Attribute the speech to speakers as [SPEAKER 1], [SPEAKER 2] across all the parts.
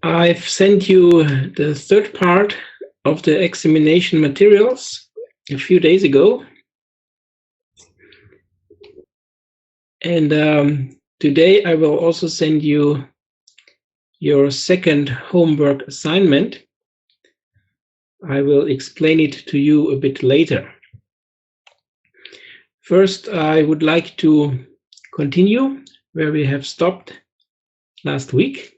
[SPEAKER 1] I've sent you the third part of the examination materials a few days ago. And today I will also send you your second homework assignment. I will explain it to you a bit later. First, I would like to continue where we have stopped last week.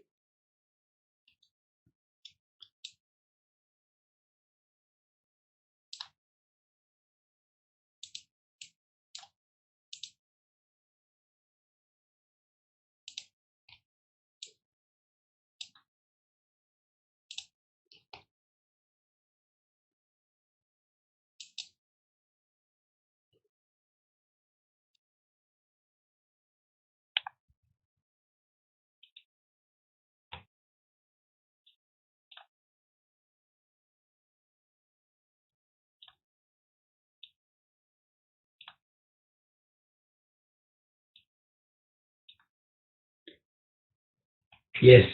[SPEAKER 1] Yes,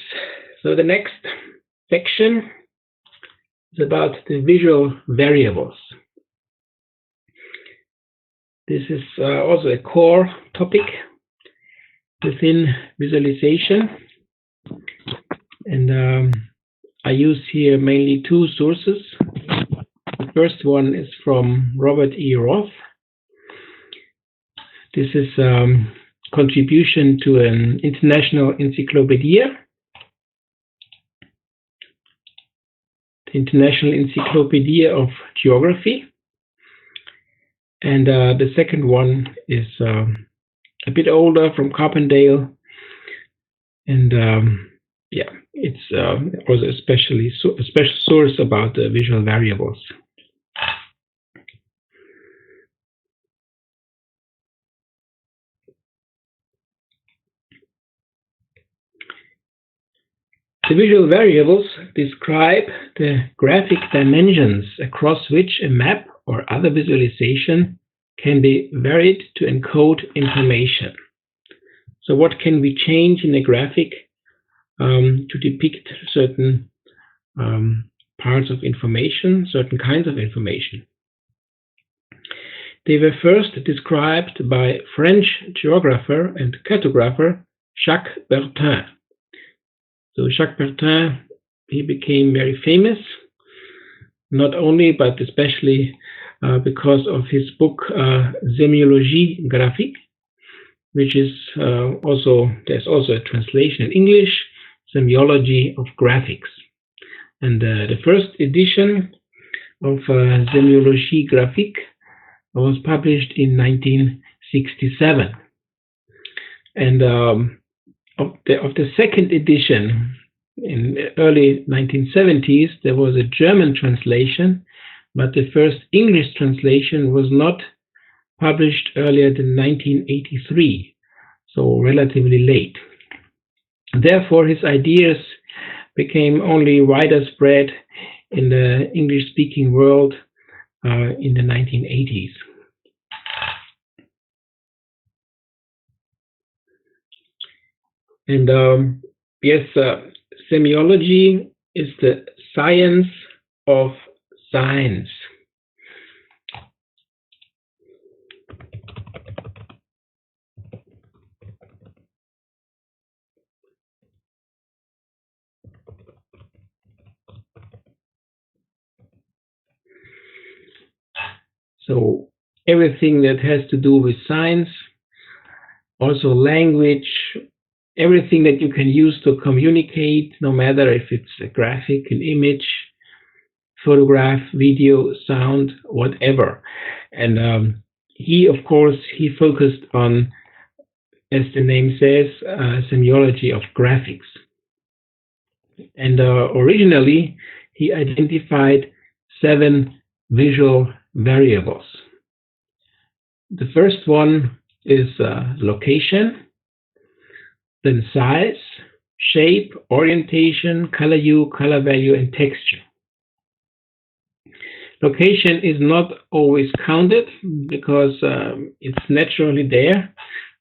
[SPEAKER 1] so the next section is about the visual variables. This is also a core topic within visualization, and I use here mainly two sources. The first one is from Robert E. Roth. This is contribution to an international encyclopedia. The International Encyclopedia of Geography. And the second one is a bit older, from Carpendale. And yeah, it's also a special source about the visual variables. The visual variables describe the graphic dimensions across which a map or other visualization can be varied to encode information. So what can we change in a graphic to depict certain parts of information, certain kinds of information? They were first described by French geographer and cartographer Jacques Bertin. So Jacques Bertin, he became very famous, not only but especially because of his book Sémiologie graphique, which is there's also a translation in English, Semiology of Graphics. And the first edition of Sémiologie graphique was published in 1967. And of the second edition, in the early 1970s, there was a German translation, but the first English translation was not published earlier than 1983, so relatively late. Therefore, his ideas became only wider spread in the English-speaking world in the 1980s. And yes, semiology is the science of signs. So everything that has to do with science, also language, everything that you can use to communicate, no matter if it's a graphic, an image, photograph, video, sound, whatever. And he focused on, as the name says, semiology of graphics. And originally, he identified 7 visual variables. The first one is location, then size, shape, orientation, color hue, color value, and texture. Location is not always counted because it's naturally there.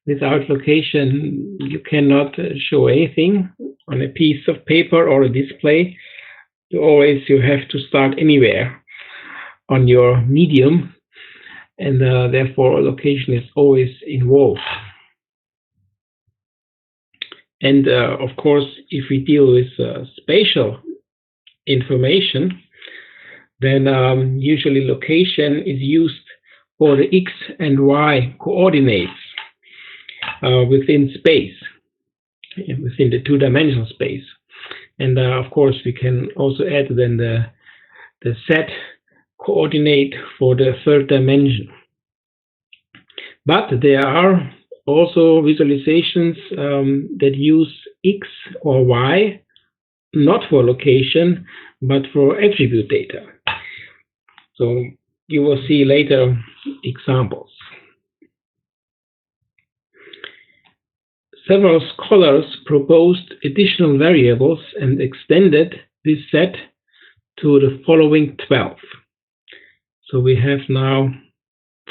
[SPEAKER 1] Without location, you cannot show anything on a piece of paper or a display, you have to start anywhere on your medium, and therefore location is always involved. And of course, if we deal with spatial information, then usually location is used for the X and Y coordinates within space, within the two-dimensional space. And of course, we can also add then the Z coordinate for the third dimension. But there are also visualizations that use X or Y, not for location, but for attribute data. So you will see later examples. Several scholars proposed additional variables and extended this set to the following 12. So we have now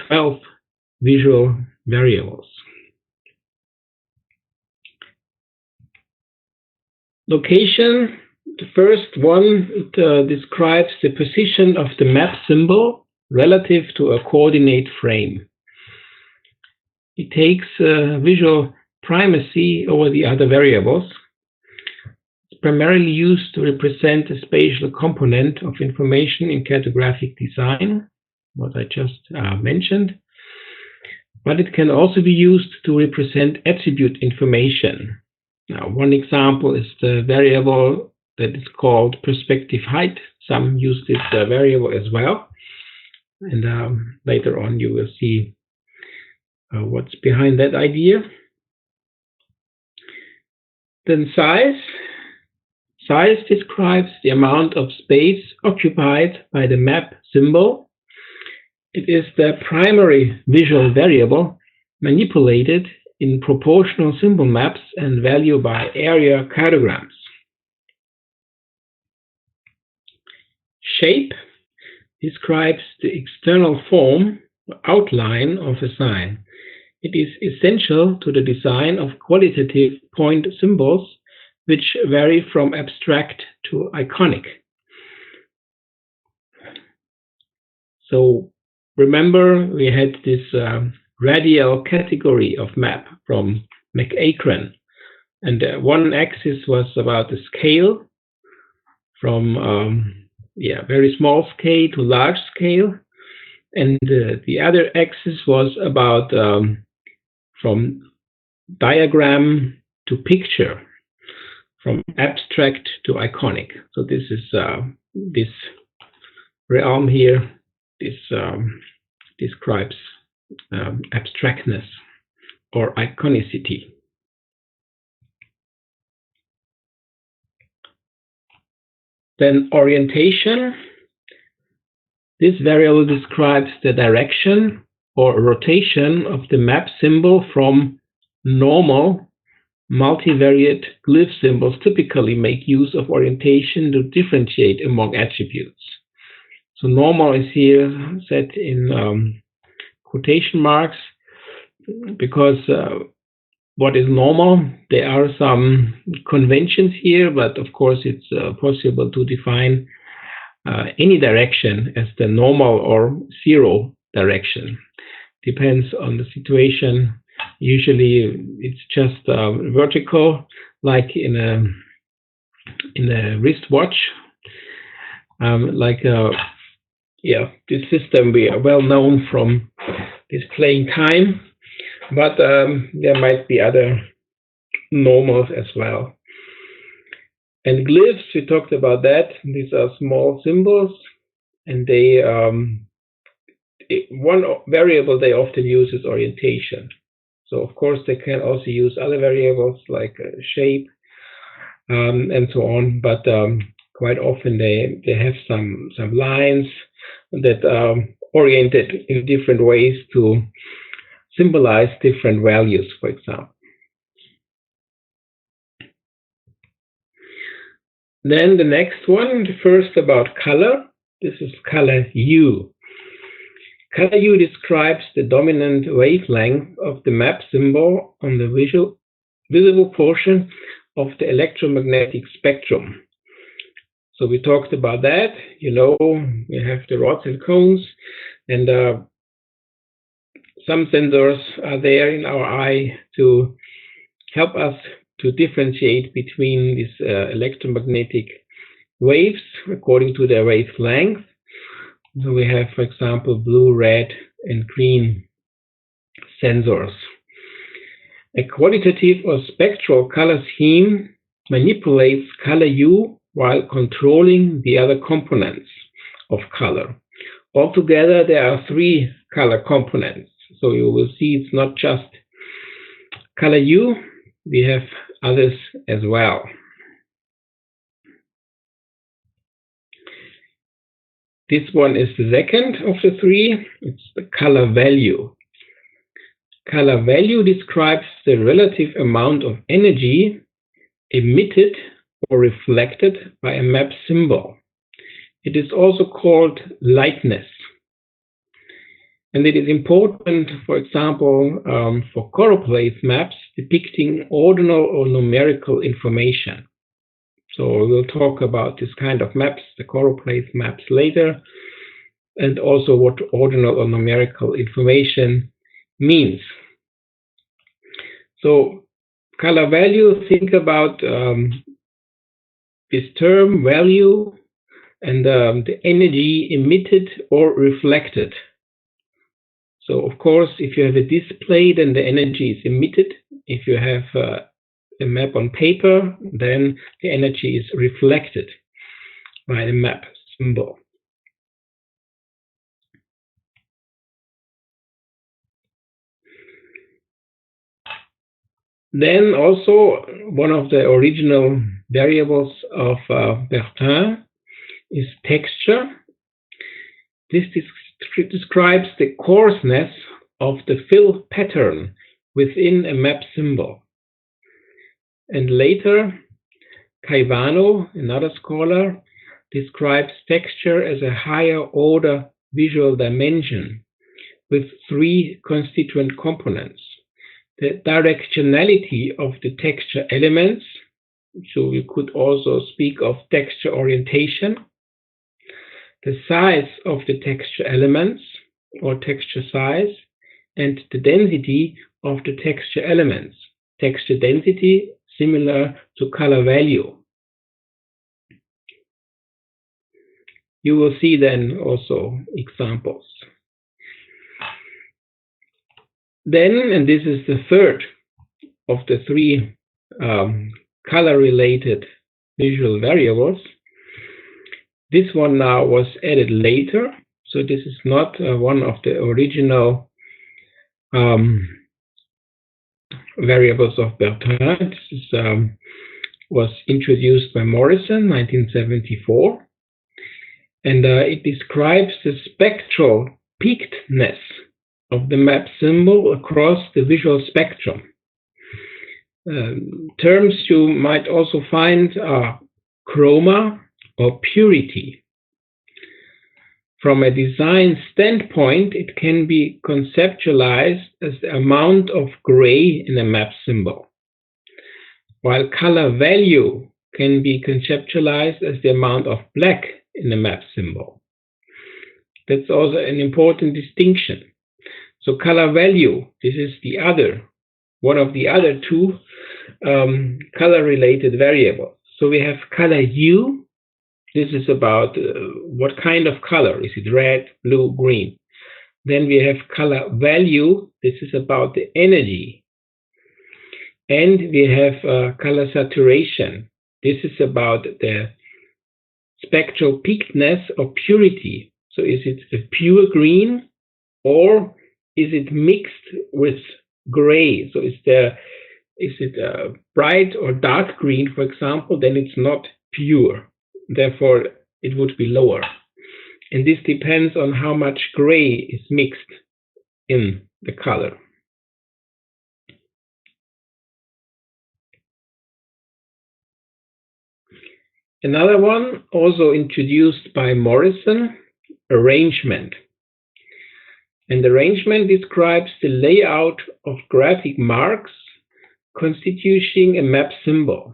[SPEAKER 1] 12 visual variables. Location, the first one, it describes the position of the map symbol relative to a coordinate frame. It takes visual primacy over the other variables. It's primarily used to represent a spatial component of information in cartographic design, what I just mentioned. But it can also be used to represent attribute information. Now, one example is the variable that is called perspective height. Some use this variable as well. And later on, you will see what's behind that idea. Then size. Size describes the amount of space occupied by the map symbol. It is the primary visual variable manipulated in proportional symbol maps and value by area cartograms. Shape describes the external form or outline of a sign. It is essential to the design of qualitative point symbols, which vary from abstract to iconic. So remember, we had this radial category of map from McEachran, and one axis was about the scale from very small scale to large scale, and the other axis was about from diagram to picture, from abstract to iconic. So this is this realm here. This describes abstractness or iconicity. Then orientation. This variable describes the direction or rotation of the map symbol from normal. Multivariate glyph symbols typically make use of orientation to differentiate among attributes. So normal is here set in quotation marks because what is normal? There are some conventions here, but of course it's possible to define any direction as the normal or zero direction. Depends on the situation. Usually it's just vertical, like in a wristwatch, this system we are well known from displaying time, but there might be other normals as well. And glyphs, we talked about that. These are small symbols, and they one variable they often use is orientation. So of course they can also use other variables like shape and so on, but quite often they have some lines that are oriented in different ways to symbolize different values, for example. Then the next one, the first about color. This is color hue. Color hue describes the dominant wavelength of the map symbol on the visible portion of the electromagnetic spectrum. So we talked about that. You know, we have the rods and cones, and some sensors are there in our eye to help us to differentiate between these electromagnetic waves according to their wavelength. So we have, for example, blue, red, and green sensors. A qualitative or spectral color scheme manipulates color hue while controlling the other components of color. Altogether, there are 3 color components. So you will see it's not just color hue, we have others as well. This one is the second of the 3. It's the color value. Color value describes the relative amount of energy emitted or reflected by a map symbol. It is also called lightness. And it is important, for example, for choropleth maps depicting ordinal or numerical information. So we'll talk about this kind of maps, the choropleth maps, later, and also what ordinal or numerical information means. So color value, think about this term value and the energy emitted or reflected. So of course, if you have a display, then the energy is emitted. If you have a map on paper, then the energy is reflected by the map symbol. Then also one of the original variables of Bertin is texture. This describes the coarseness of the fill pattern within a map symbol. And later, Caivano, another scholar, describes texture as a higher order visual dimension with 3 constituent components. The directionality of the texture elements, so we could also speak of texture orientation, the size of the texture elements or texture size, and the density of the texture elements. Texture density similar to color value. You will see then also examples. Then, and this is the third of the 3 color-related visual variables, this one now was added later, so this is not one of the original variables of Bertin. This was introduced by Morrison, 1974, and it describes the spectral peakedness of the map symbol across the visual spectrum. Terms you might also find are chroma or purity. From a design standpoint, it can be conceptualized as the amount of gray in a map symbol, while color value can be conceptualized as the amount of black in a map symbol. That's also an important distinction. So color value, this is the other, one of the other 2 color-related variables. So we have color hue. This is about what kind of color. Is it red, blue, green? Then we have color value. This is about the energy. And we have color saturation. This is about the spectral peakedness or purity. So is it a pure green or is it mixed with gray? So is it a bright or dark green, for example? Then it's not pure. Therefore, it would be lower. And this depends on how much gray is mixed in the color. Another one, also introduced by Morrison, arrangement. And arrangement describes the layout of graphic marks constituting a map symbol.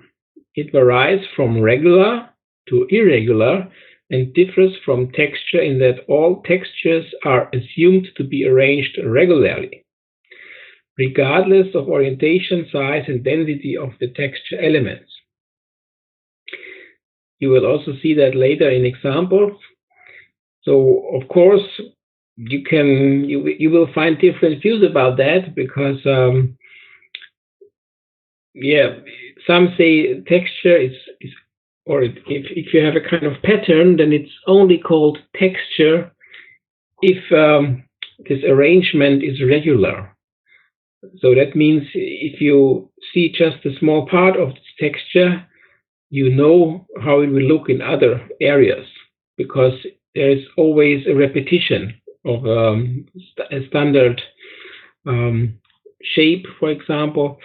[SPEAKER 1] it varies from regular to irregular and differs from texture in that all textures are assumed to be arranged regularly, regardless of orientation, size, and density of the texture elements. You will also see that later in examples. So, of course, you will find different views about that because, some say texture is or if you have a kind of pattern, then it's only called texture if this arrangement is regular. So that means if you see just a small part of this texture, you know how it will look in other areas because there is always a repetition of a standard shape, for example,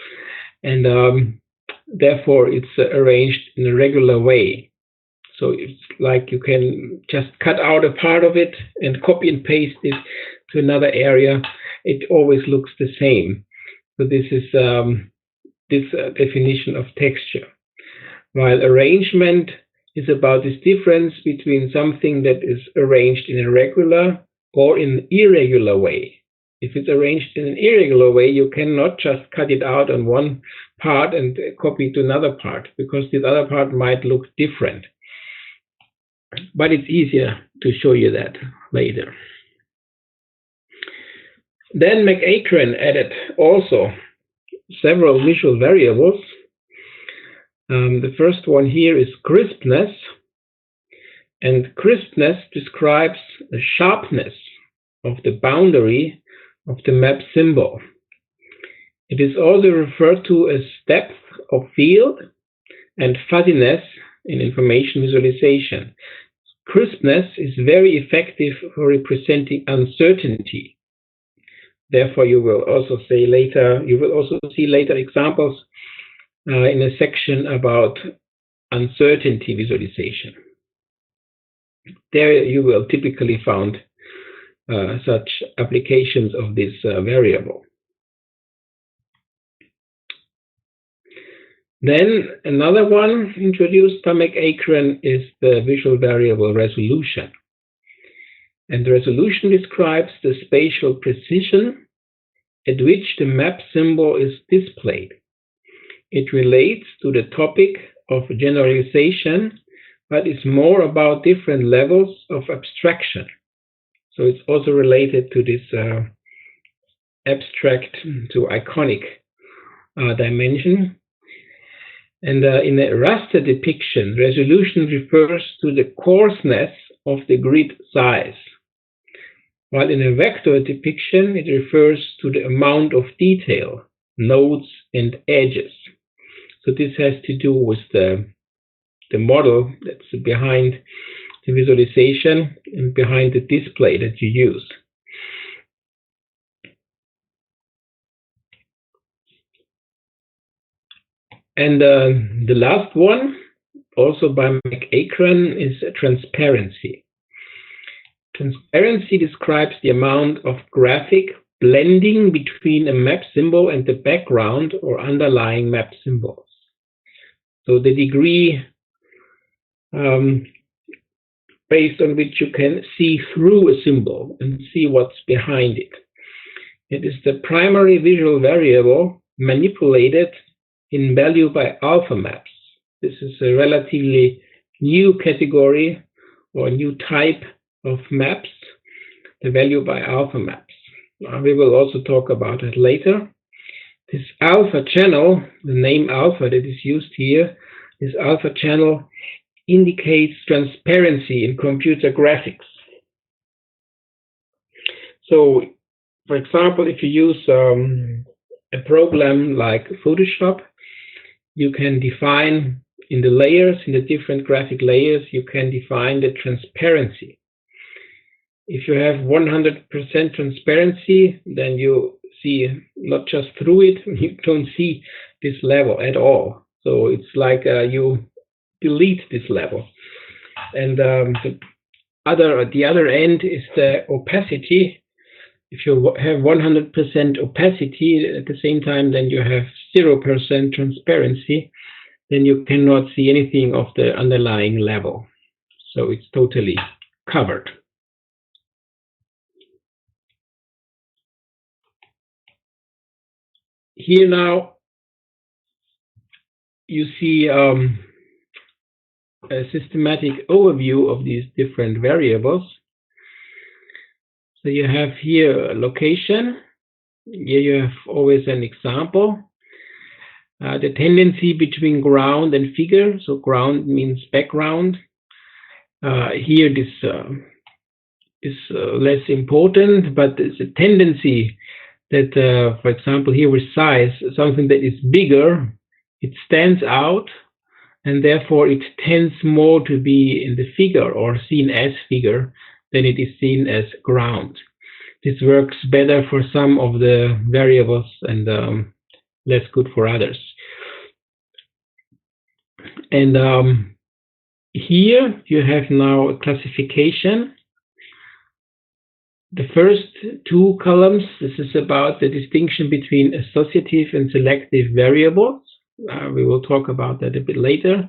[SPEAKER 1] and therefore it's arranged in a regular way. So it's like you can just cut out a part of it and copy and paste it to another area. It always looks the same. So this is this definition of texture. While arrangement is about this difference between something that is arranged in a regular or in an irregular way. If it's arranged in an irregular way, you cannot just cut it out on one part and copy it to another part because this other part might look different. But it's easier to show you that later. Then McEachran added also several visual variables. The first one here is crispness, and crispness describes the sharpness of the boundary of the map symbol. It is also referred to as depth of field and fuzziness in information visualization. Crispness is very effective for representing uncertainty. Therefore, you will also see later examples in a section about uncertainty visualization. There you will typically find such applications of this variable. Then another one introduced by McEachran is the visual variable resolution. And resolution describes the spatial precision at which the map symbol is displayed. It relates to the topic of generalization, but is more about different levels of abstraction. So it's also related to this abstract to iconic dimension. And in a raster depiction, resolution refers to the coarseness of the grid size, while in a vector depiction, it refers to the amount of detail, nodes, and edges. So this has to do with the model that's behind the visualization and behind the display that you use. And the last one, also by McEachran, is transparency. Transparency describes the amount of graphic blending between a map symbol and the background or underlying map symbols. So the degree based on which you can see through a symbol and see what's behind it. It is the primary visual variable manipulated in value by alpha maps. This is a relatively new category or new type of maps, the value by alpha maps. We will also talk about it later. This alpha channel, the name alpha that is used here, this alpha channel indicates transparency in computer graphics. So, for example, if you use a program like Photoshop, you can define in the layers, in the different graphic layers, you can define the transparency. If you have 100% transparency, then you see not just through it, you don't see this level at all. So it's like you delete this level. And the other end is the opacity. If you have 100% opacity at the same time, then you have 0% transparency. then you cannot see anything of the underlying level. So it's totally covered. Here now you see a systematic overview of these different variables. So you have here a location. Here you have always an example. The tendency between ground and figure. So ground means background. Here this is less important, but it's a tendency that, for example, here with size, something that is bigger, it stands out, and therefore it tends more to be in the figure or seen as figure than it is seen as ground. This works better for some of the variables and less good for others. And here you have now a classification. The first two columns, this is about the distinction between associative and selective variables. We will talk about that a bit later.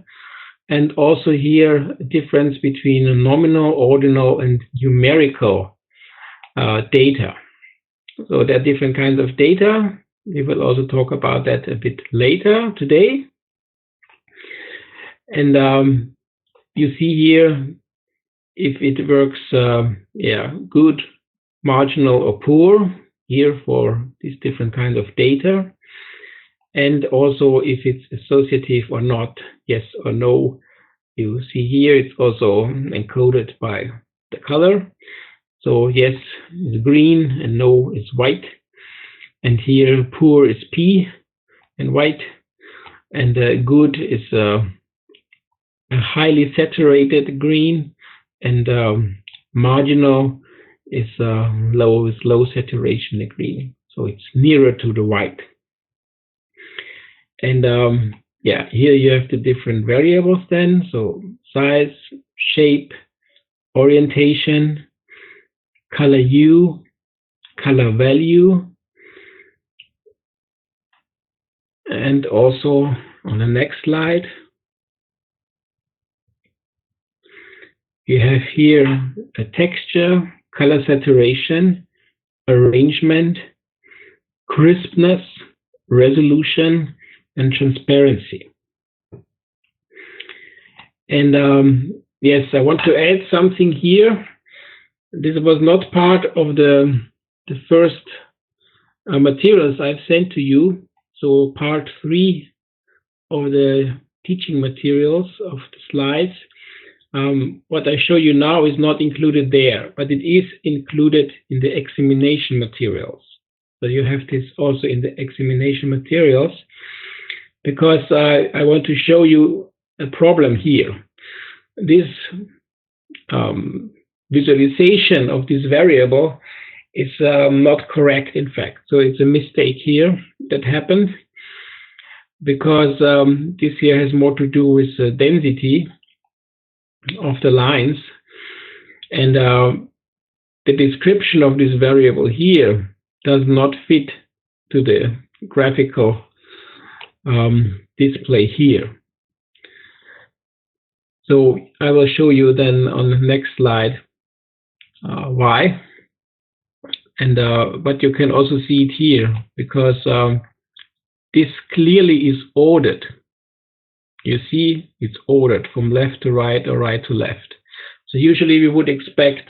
[SPEAKER 1] And also here, a difference between nominal, ordinal, and numerical data. So there are different kinds of data. We will also talk about that a bit later today. And you see here if it works good, marginal, or poor here for these different kinds of data. And also if it's associative or not, yes or no. You see here it's also encoded by the color. So yes is green and no is white. And here poor is P and white. And good is a highly saturated green, and marginal is low saturation green. So it's nearer to the white. And here you have the different variables then. So size, shape, orientation, color hue, color value. And also on the next slide, you have here a texture, color saturation, arrangement, crispness, resolution, and transparency. And yes, I want to add something here. This was not part of the first materials I've sent to you. So part 3 of the teaching materials of the slides. What I show you now is not included there, but it is included in the examination materials. So you have this also in the examination materials, because I want to show you a problem here. This visualization of this variable is not correct, in fact. So it's a mistake here that happened, because this here has more to do with the density of the lines, and the description of this variable here does not fit to the graphical display here. So I will show you then on the next slide why. And but you can also see it here, because this clearly is ordered. You see it's ordered from left to right or right to left. So usually we would expect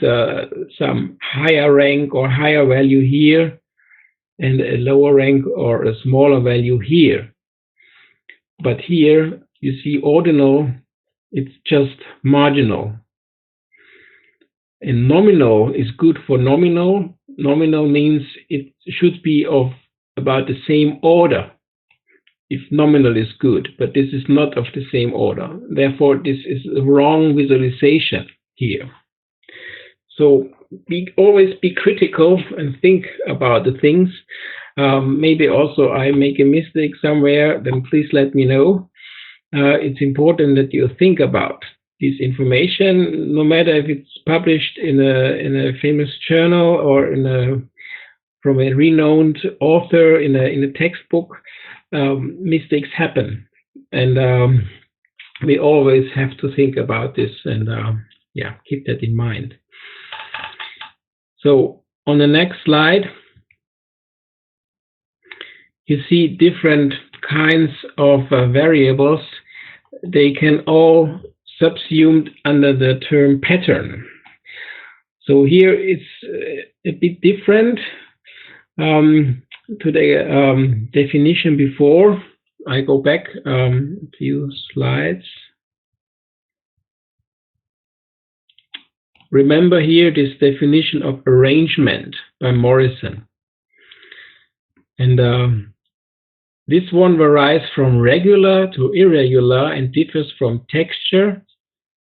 [SPEAKER 1] some higher rank or higher value here, and a lower rank or a smaller value here. But here you see ordinal, it's just marginal. And nominal is good for nominal. Nominal means it should be of about the same order if nominal is good, but this is not of the same order. Therefore, this is a wrong visualization here. So always be critical and think about the things. Maybe also I make a mistake somewhere, then please let me know. It's important that you think about this information, no matter if it's published in a famous journal or from a renowned author in a textbook. Mistakes happen, And we always have to think about this and yeah, keep that in mind. So on the next slide, you see different kinds of variables. They can all subsumed under the term pattern. So here it's a bit different to the definition before. I go back a few slides. Remember here this definition of arrangement by Morrison. And this one varies from regular to irregular and differs from texture.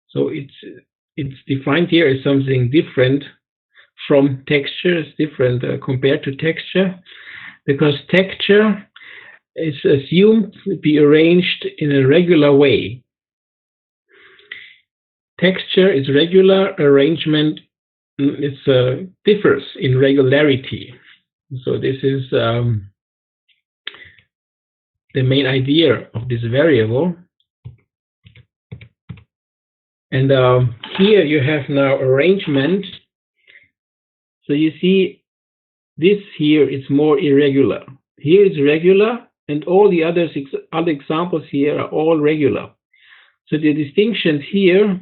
[SPEAKER 1] So it's defined here as something different from texture. It's different compared to texture, because texture is assumed to be arranged in a regular way. Texture is regular, arrangement differs in regularity. So this is the main idea of this variable. And here you have now arrangement. So you see this here is more irregular. Here it's regular, and all the other examples here are all regular. So the distinctions here,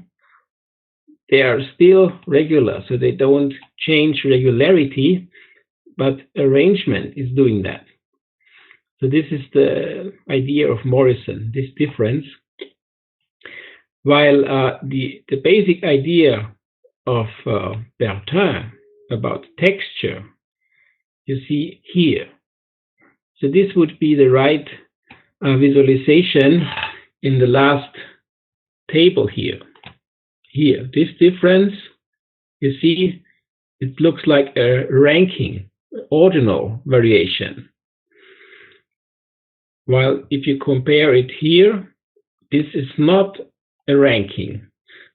[SPEAKER 1] they are still regular, so they don't change regularity, but arrangement is doing that. So this is the idea of Morrison, this difference. While the basic idea of Bertin about texture, you see here. So this would be the right visualization in the last table here. Here, this difference, you see, it looks like a ranking, ordinal variation. While if you compare it here, this is not a ranking,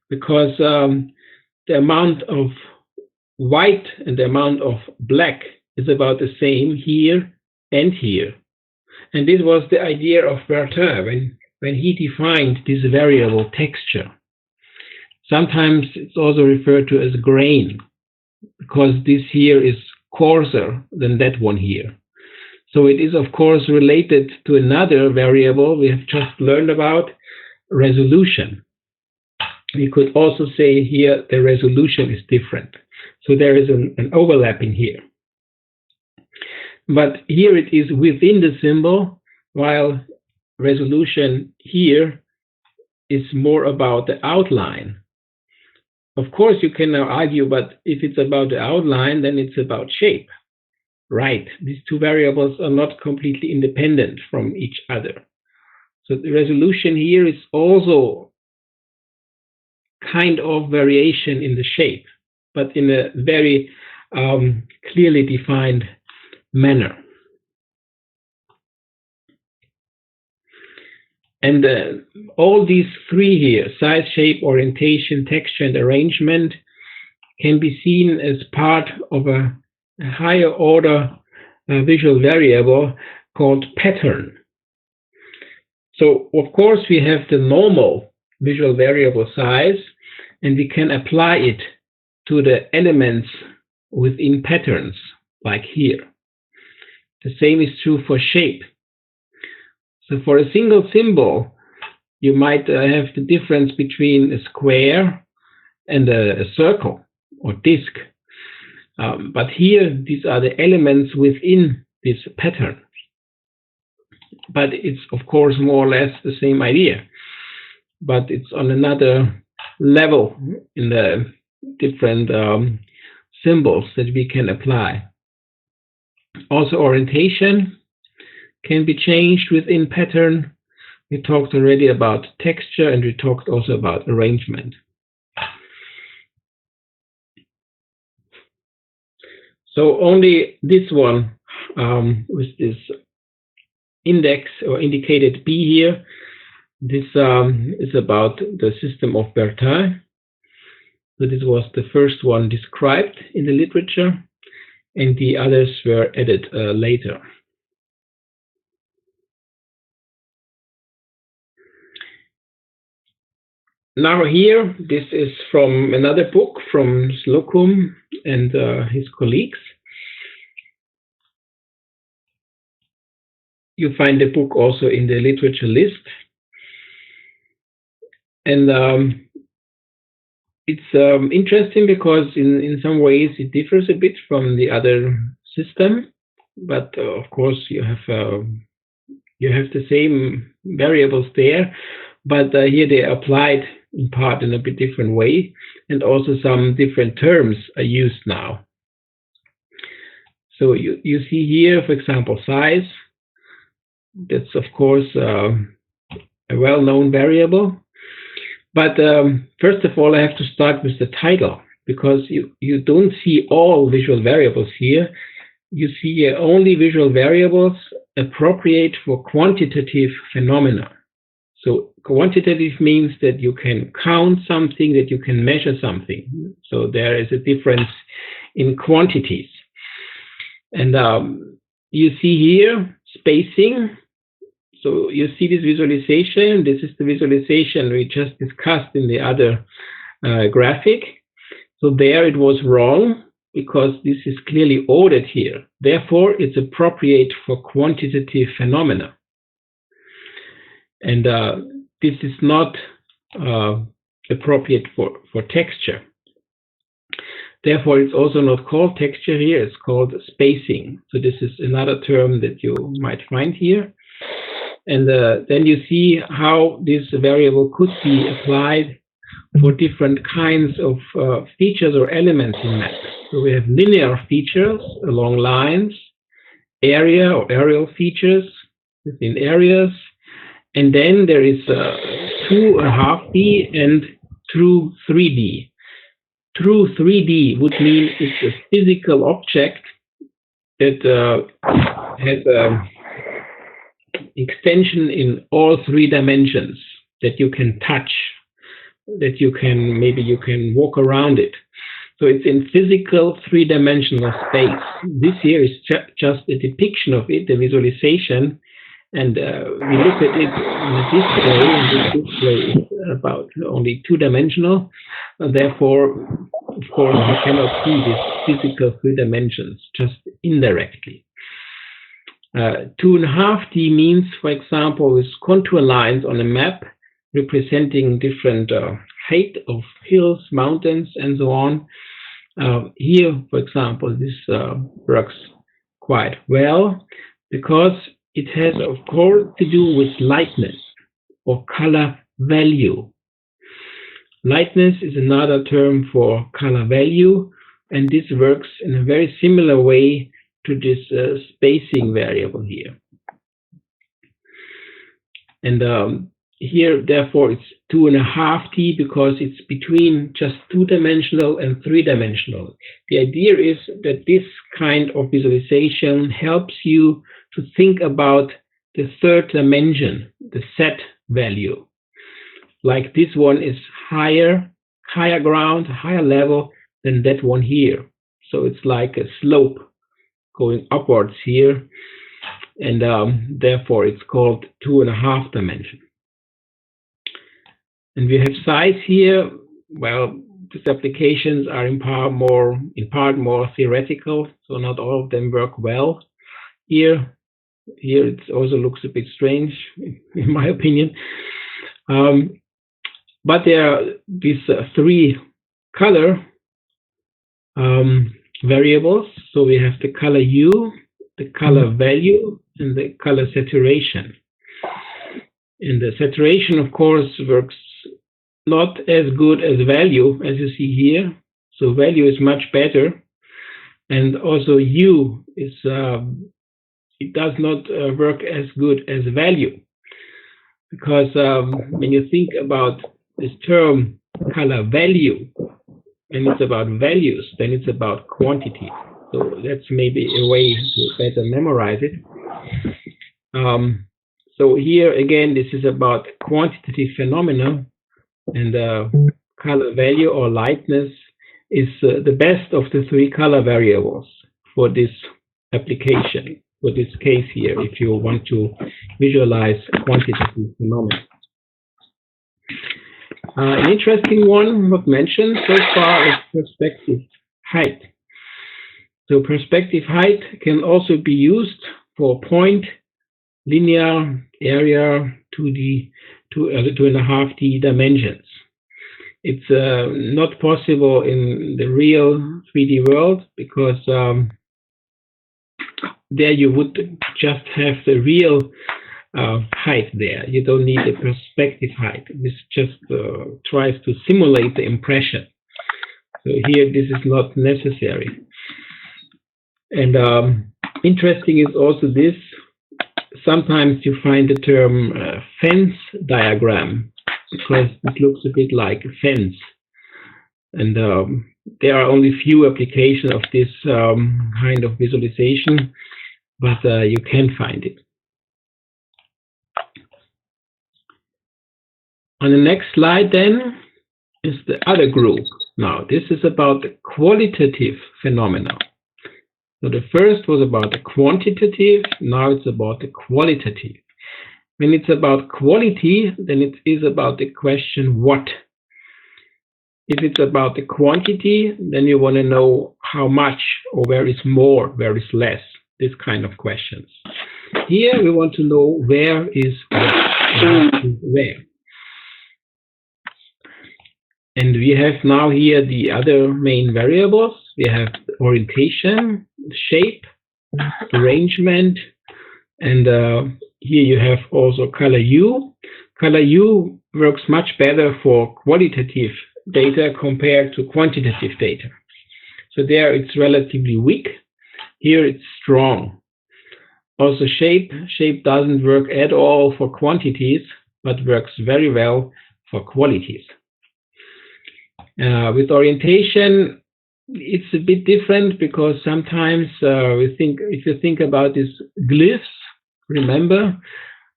[SPEAKER 1] because the amount of white and the amount of black is about the same here and here. And this was the idea of Bertin when he defined this variable texture. Sometimes it's also referred to as grain, because this here is coarser than that one here. So it is, of course, related to another variable we have just learned about, resolution. We could also say here the resolution is different. So there is an overlap in here. But here it is within the symbol, while resolution here is more about the outline. Of course, you can now argue, but if it's about the outline, then it's about shape. Right, these two variables are not completely independent from each other. So the resolution here is also kind of variation in the shape, but in a very clearly defined manner. And all these three here, size, shape, orientation, texture, and arrangement, can be seen as part of a higher order visual variable called pattern. So, of course, we have the normal visual variable size, and we can apply it to the elements within patterns, like here. The same is true for shape. So for a single symbol, you might have the difference between a square and a circle or disk. But here, these are the elements within this pattern. But it's, of course, more or less the same idea. But it's on another level in the different symbols that we can apply. Also, orientation can be changed within pattern. We talked already about texture, and we talked also about arrangement. So only this one with this index or indicated B here, this is about the system of Bertin. So this was the first one described in the literature, and the others were added later. now here, this is from another book from Slocum and his colleagues. You find the book also in the literature list. And it's interesting because in some ways it differs a bit from the other system, but of course you have the same variables there, but here they are applied in part in a bit different way, and also some different terms are used now. So you see here, for example, size. That's of course a well-known variable. But first of all, I have to start with the title, because you don't see all visual variables here. You see only visual variables appropriate for quantitative phenomena. So quantitative means that you can count something, that you can measure something. So there is a difference in quantities. And you see here spacing. So you see this visualization. This is the visualization we just discussed in the other graphic. So there it was wrong, because this is clearly ordered here. Therefore, it's appropriate for quantitative phenomena. And this is not appropriate for texture. Therefore, it's also not called texture here. It's called spacing. So this is another term that you might find here. And then you see how this variable could be applied for different kinds of features or elements in maps. So we have linear features along lines, area or aerial features within areas, and then there is 2.5D and true 3D. True 3D would mean it's a physical object that has extension in all 3 dimensions, that you can touch, that you can walk around it. So it's in physical 3-dimensional space. This here is just a depiction of it, the visualization, and we look at it in a display, and this display is about only 2-dimensional. Therefore, of course, you cannot see these physical 3 dimensions, just indirectly. 2.5D means, for example, with contour lines on a map representing different height of hills, mountains, and so on. Here, for example, this works quite well because it has, of course, to do with lightness or color value. Lightness is another term for color value, and this works in a very similar way to this spacing variable here. And here, therefore, it's 2.5D because it's between just 2-dimensional and 3-dimensional. The idea is that this kind of visualization helps you to think about the 3rd dimension, the set value. Like this one is higher ground, higher level than that one here. So it's like a slope going upwards here, and therefore it's called 2.5 dimension. And we have size here. Well, these applications are in part more theoretical, so not all of them work well here. Here it also looks a bit strange, in my opinion. But there are these 3 color variables. So we have the color hue, the color value, and the color saturation. And the saturation, of course, works not as good as value, as you see here. So value is much better. And also hue is, it does not work as good as value. Because when you think about this term color value, and it's about values, then it's about quantity. So that's maybe a way to better memorize it. So here again, this is about quantitative phenomena, and color value or lightness is the best of the 3 color variables for this application, for this case here, if you want to visualize quantitative phenomena. An interesting one not mentioned so far is perspective height. So perspective height can also be used for point, linear, area, 2D, 2.5D dimensions. It's not possible in the real 3D world because there you would just have the real height there. You don't need the perspective height. This just tries to simulate the impression. So here this is not necessary. And interesting is also this. Sometimes you find the term fence diagram because it looks a bit like a fence. And there are only few applications of this kind of visualization, but you can find it. On the next slide then is the other group. Now this is about the qualitative phenomena. So the first was about the quantitative, now it's about the qualitative. When it's about quality, then it is about the question what. If it's about the quantity, then you want to know how much, or where is more, where is less, this kind of questions. Here we want to know where is what, where. And we have now here the other main variables. We have orientation, shape, arrangement, and here you have also color hue. Color hue works much better for qualitative data compared to quantitative data. So there it's relatively weak. Here it's strong. Also shape doesn't work at all for quantities, but works very well for qualities. With orientation, it's a bit different because sometimes if you think about these glyphs, remember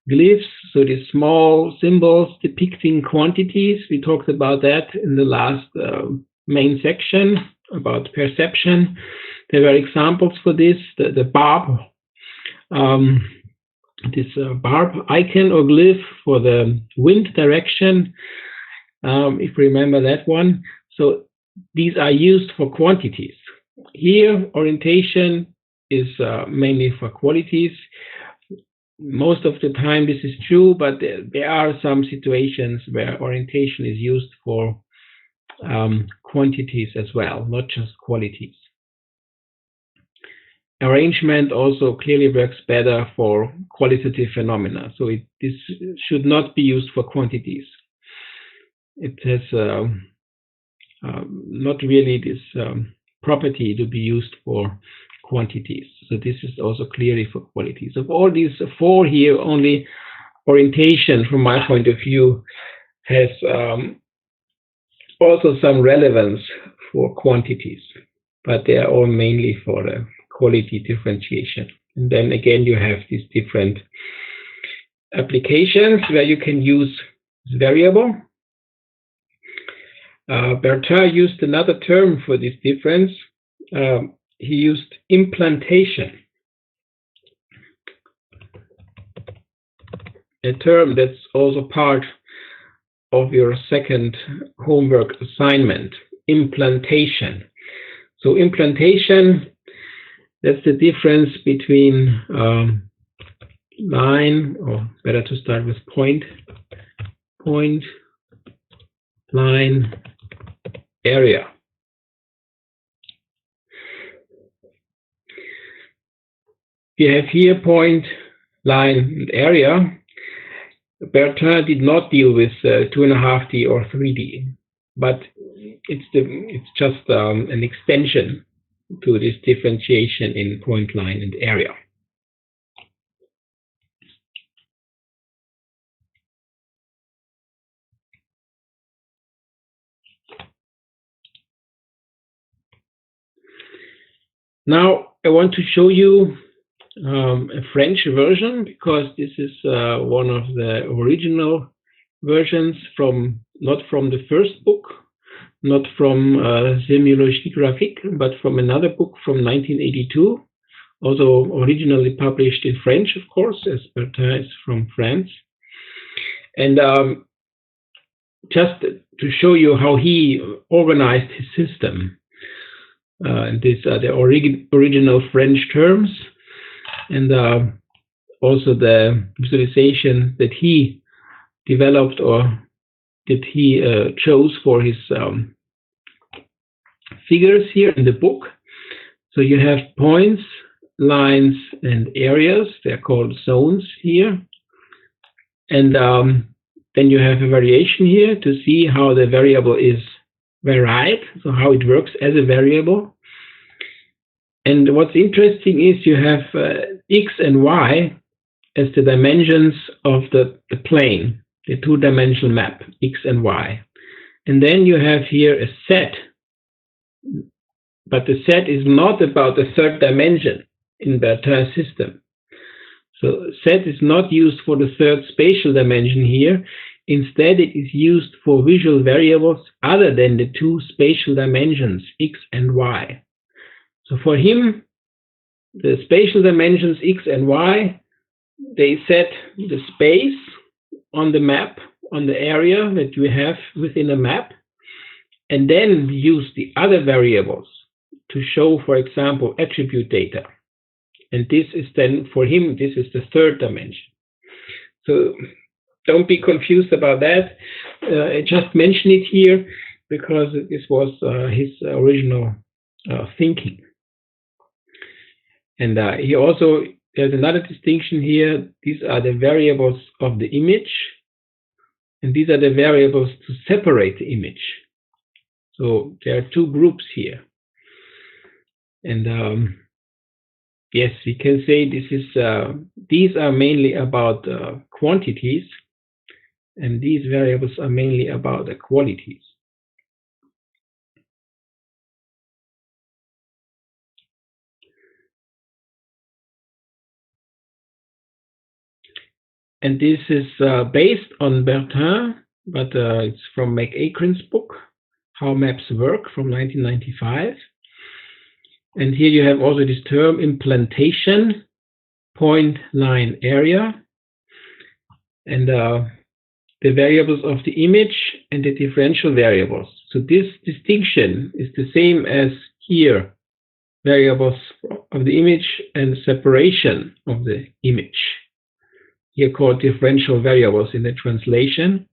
[SPEAKER 1] glyphs, so these small symbols depicting quantities. We talked about that in the last main section about perception. There were examples for this, the barb, this barb icon or glyph for the wind direction. If you remember that one. So these are used for quantities. Here, orientation is mainly for qualities. Most of the time this is true, but there are some situations where orientation is used for quantities as well, not just qualities. Arrangement also clearly works better for qualitative phenomena. So this should not be used for quantities. It has not really this property to be used for quantities. So this is also clearly for qualities. Of all these four here, only orientation, from my point of view, has also some relevance for quantities, but they are all mainly for the quality differentiation. And then again, you have these different applications where you can use variable. Bertin used another term for this difference. He used implantation, a term that's also part of your second homework assignment, implantation. So implantation, that's the difference between line, or better to start with point, line, area. We have here point, line, and area. Bertin did not deal with 2.5D or 3D, but it's just an extension to this differentiation in point, line, and area. Now I want to show you a French version, because this is one of the original versions not from the first book, not from Sémiologie graphique, but from another book from 1982, also originally published in French, of course, as Bertin is from France. And just to show you how he organized his system. These are the original French terms, and also the visualization that he developed or that he chose for his figures here in the book. So you have points, lines, and areas. They're called zones here. And then you have a variation here to see how the variable is varied, so how it works as a variable. And what's interesting is you have x and y as the dimensions of the plane, the two-dimensional map, x and y. And then you have here a set, but the set is not about the third dimension in Bertin's system. So set is not used for the third spatial dimension here. Instead, it is used for visual variables other than the two spatial dimensions, x and y. So for him, the spatial dimensions x and y, they set the space on the map, on the area that you have within a map, and then use the other variables to show, for example, attribute data. And this is then, for him, this is the third dimension. So don't be confused about that. I just mention it here because this was his original thinking. And he also, there's another distinction here. These are the variables of the image, and these are the variables to separate the image. So there are two groups here. And yes, we can say this is these are mainly about quantities, and these variables are mainly about the qualities. And this is based on Bertin, but it's from McAkron's book, How Maps Work, from 1995. And here you have also this term implantation, point, line, area, and the variables of the image and the differential variables. So this distinction is the same as here, variables of the image and separation of the image. Here called differential variables in the translation.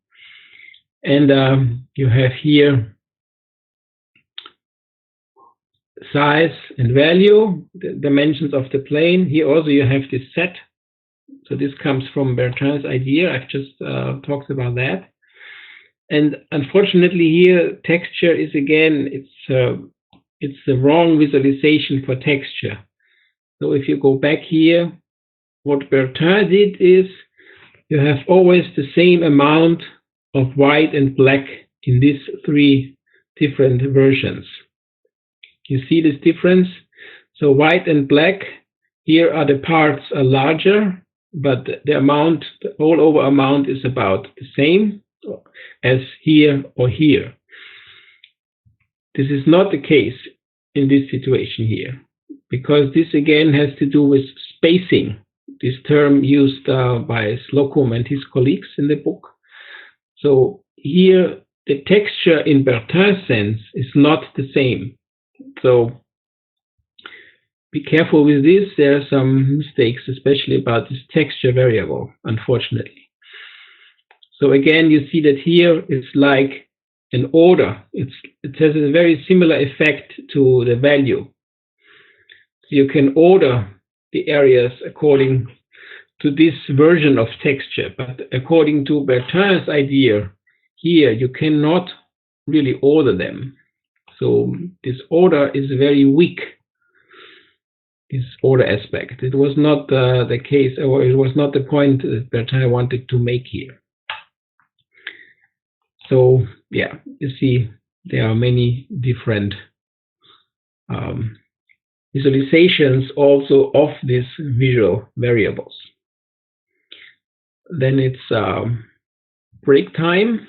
[SPEAKER 1] And you have here size and value, the dimensions of the plane. Here also you have this set. So this comes from Bertin's idea. I've just talked about that. And unfortunately here, texture is again, it's the wrong visualization for texture. So if you go back here, what Bertin did is you have always the same amount of white and black in these three different versions. You see this difference? So white and black, here are the parts are larger, but the amount, the all over amount is about the same as here or here. This is not the case in this situation here, because this again has to do with spacing, this term used by Slocum and his colleagues in the book. So here, the texture in Bertin's sense is not the same. So be careful with this. There are some mistakes, especially about this texture variable, unfortunately. So again, you see that here it's like an order. It has a very similar effect to the value. So you can order the areas according to this version of texture, but according to Bertin's idea, here you cannot really order them. So this order is very weak, this order aspect. It was not the case, or it was not the point that Bertin wanted to make here. So yeah, you see there are many different visualizations also of these visual variables. Then it's break time.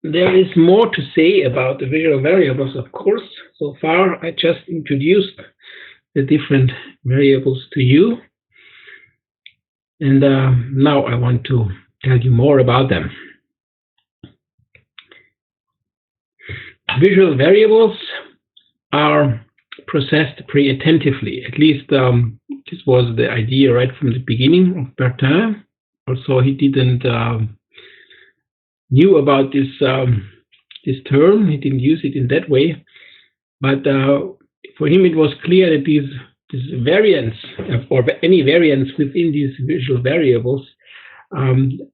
[SPEAKER 1] There is more to say about the visual variables, of course. So far, I just introduced the different variables to you. And now I want to tell you more about them. Visual variables are processed pre-attentively. At least this was the idea right from the beginning of Bertin. Also, he didn't knew about this term. He didn't use it in that way, but for him it was clear that this variance or any variance within these visual variables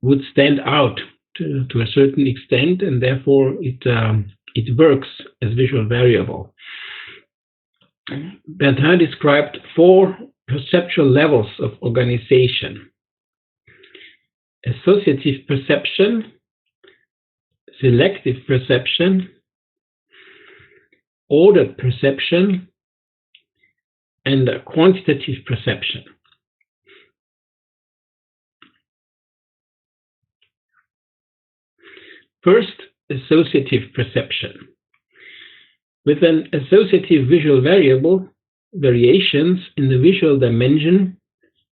[SPEAKER 1] would stand out to a certain extent, and therefore it works as visual variable. Bertin described 4 perceptual levels of organization: associative perception, selective perception, ordered perception, and quantitative perception. First, associative perception. With an associative visual variable, variations in the visual dimension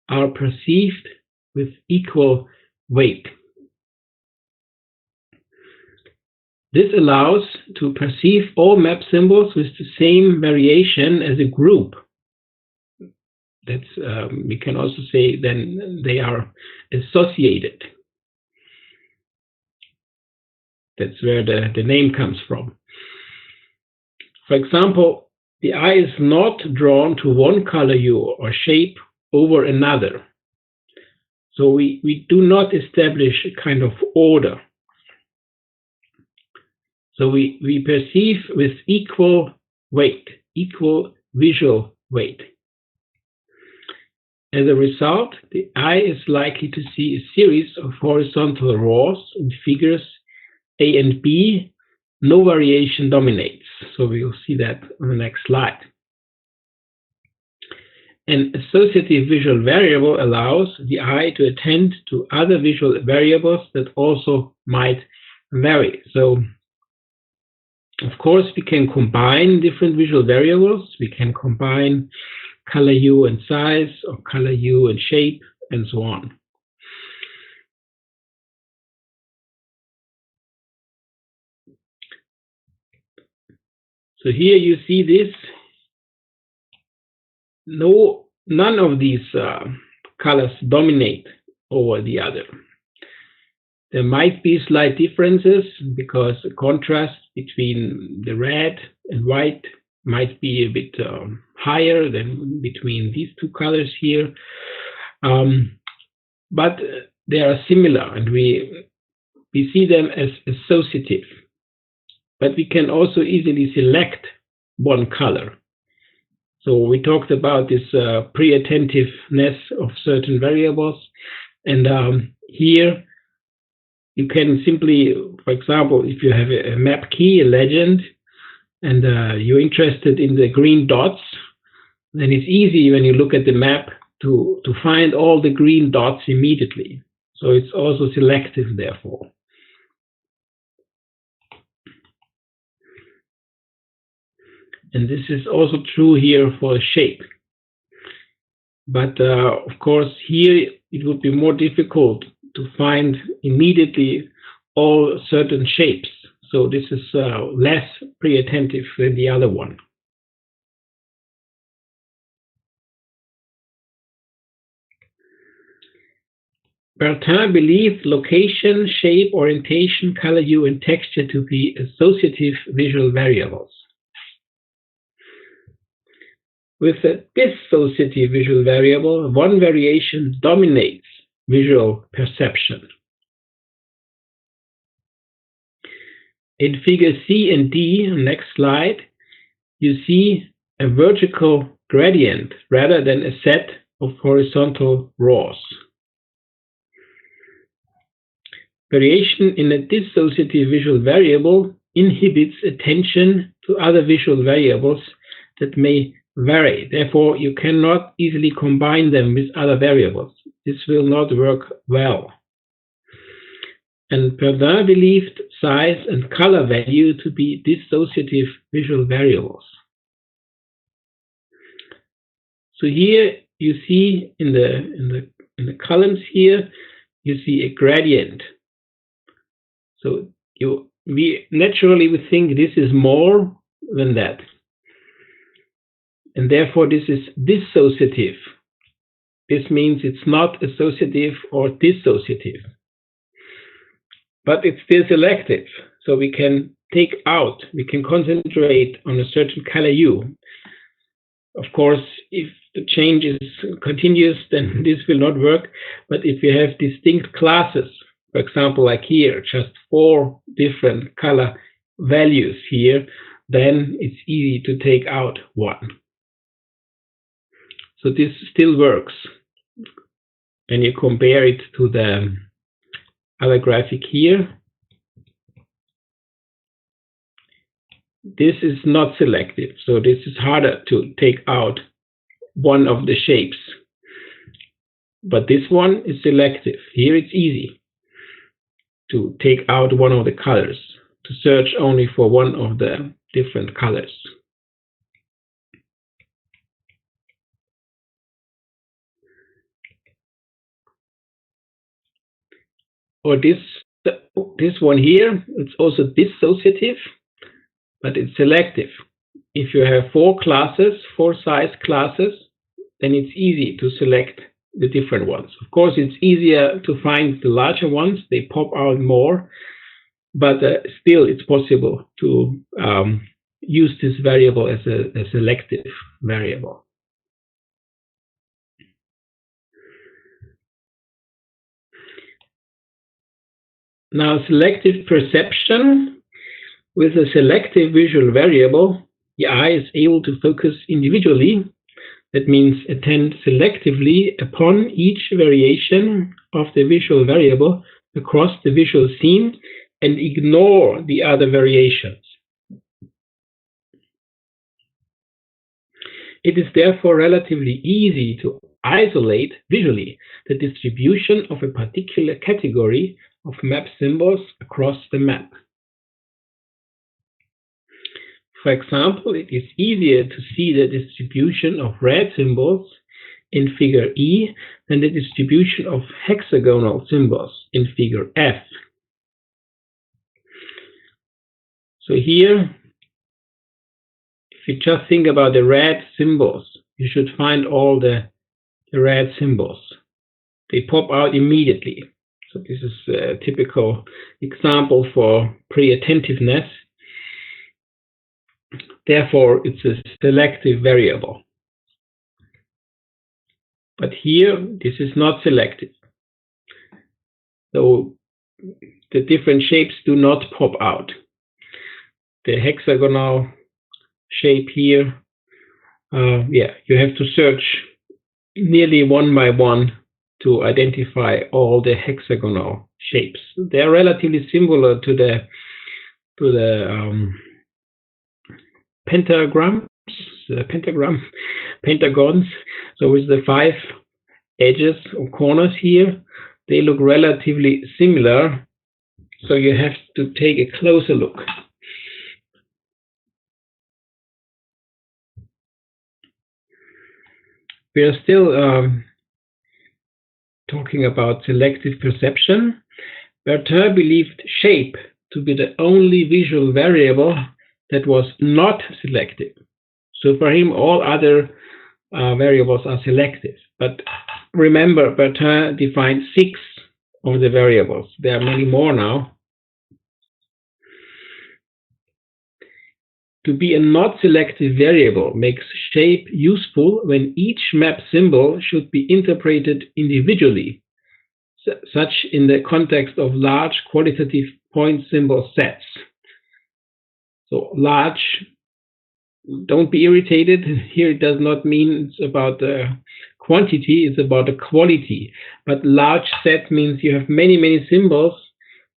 [SPEAKER 1] are perceived with equal weight. This allows to perceive all map symbols with the same variation as a group. That's we can also say then they are associated. That's where the name comes from. For example, the eye is not drawn to one color hue or shape over another. So we do not establish a kind of order. So we perceive with equal weight, equal visual weight. As a result, the eye is likely to see a series of horizontal rows in figures A and B. No variation dominates. So we will see that on the next slide. An associative visual variable allows the eye to attend to other visual variables that also might vary. So, of course, we can combine different visual variables. We can combine color hue and size, or color hue and shape, and so on. So here you see this. None of these colors dominate over the other. There might be slight differences because the contrast between the red and white might be a bit higher than between these two colors here. But they are similar, and we see them as associative. But we can also easily select one color. So we talked about this pre-attentiveness of certain variables, and here you can simply, for example, if you have a map key, a legend, and you're interested in the green dots, then it's easy when you look at the map to find all the green dots immediately. So it's also selective, therefore. And this is also true here for the shape. But of course, here it would be more difficult to find immediately all certain shapes. So this is less pre-attentive than the other one. Bertin believed location, shape, orientation, color hue, and texture to be associative visual variables. With a dissociative visual variable, one variation dominates visual perception. In figure C and D, next slide, you see a vertical gradient rather than a set of horizontal rows. Variation in a dissociative visual variable inhibits attention to other visual variables that may vary. Therefore, you cannot easily combine them with other variables. This will not work well. And Bertin believed size and color value to be dissociative visual variables. So here you see in the columns here, you see a gradient. So we naturally think this is more than that. And therefore this is dissociative. This means it's not associative or dissociative. But it's still selective. So we can take out, we can concentrate on a certain color hue. Of course, if the change is continuous, then this will not work. But if you have distinct classes, for example, like here, just 4 different color values here, then it's easy to take out one. So this still works. And you compare it to the other graphic here. This is not selective, so this is harder to take out one of the shapes. But this one is selective. Here it's easy to take out one of the colors, to search only for one of the different colors. Or this one here, it's also dissociative, but it's selective. If you have 4 classes, 4 size classes, then it's easy to select the different ones. Of course, it's easier to find the larger ones. They pop out more, but still it's possible to use this variable as a selective variable. Now, selective perception. With a selective visual variable, the eye is able to focus individually. That means attend selectively upon each variation of the visual variable across the visual scene and ignore the other variations. It is therefore relatively easy to isolate visually the distribution of a particular category of map symbols across the map. For example, it is easier to see the distribution of red symbols in figure E than the distribution of hexagonal symbols in figure F. So here, if you just think about the red symbols, you should find all the red symbols. They pop out immediately. So this is a typical example for pre-attentiveness. Therefore, it's a selective variable. But here, this is not selective. So the different shapes do not pop out. The hexagonal shape here, you have to search nearly one by one to identify all the hexagonal shapes. They are relatively similar to the pentagons. So with the 5 edges or corners here, they look relatively similar. So you have to take a closer look. We are still talking about selective perception. Bertin believed shape to be the only visual variable that was not selective. So for him, all other variables are selective. But remember, Bertin defined 6 of the variables. There are many more now. To be a not selective variable makes shape useful when each map symbol should be interpreted individually, such in the context of large qualitative point symbol sets. So large, don't be irritated. Here it does not mean it's about the quantity, it's about the quality. But large set means you have many, many symbols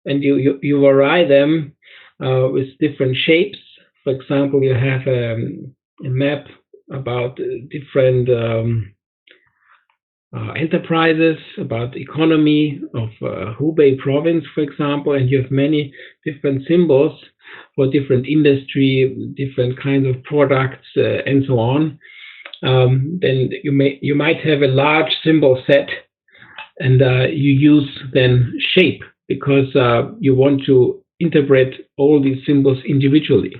[SPEAKER 1] and you vary them with different shapes. For example, you have a map about different enterprises, about the economy of Hubei province, for example, and you have many different symbols for different industry, different kinds of products, and so on. Then you might have a large symbol set, and you use then shape because you want to interpret all these symbols individually.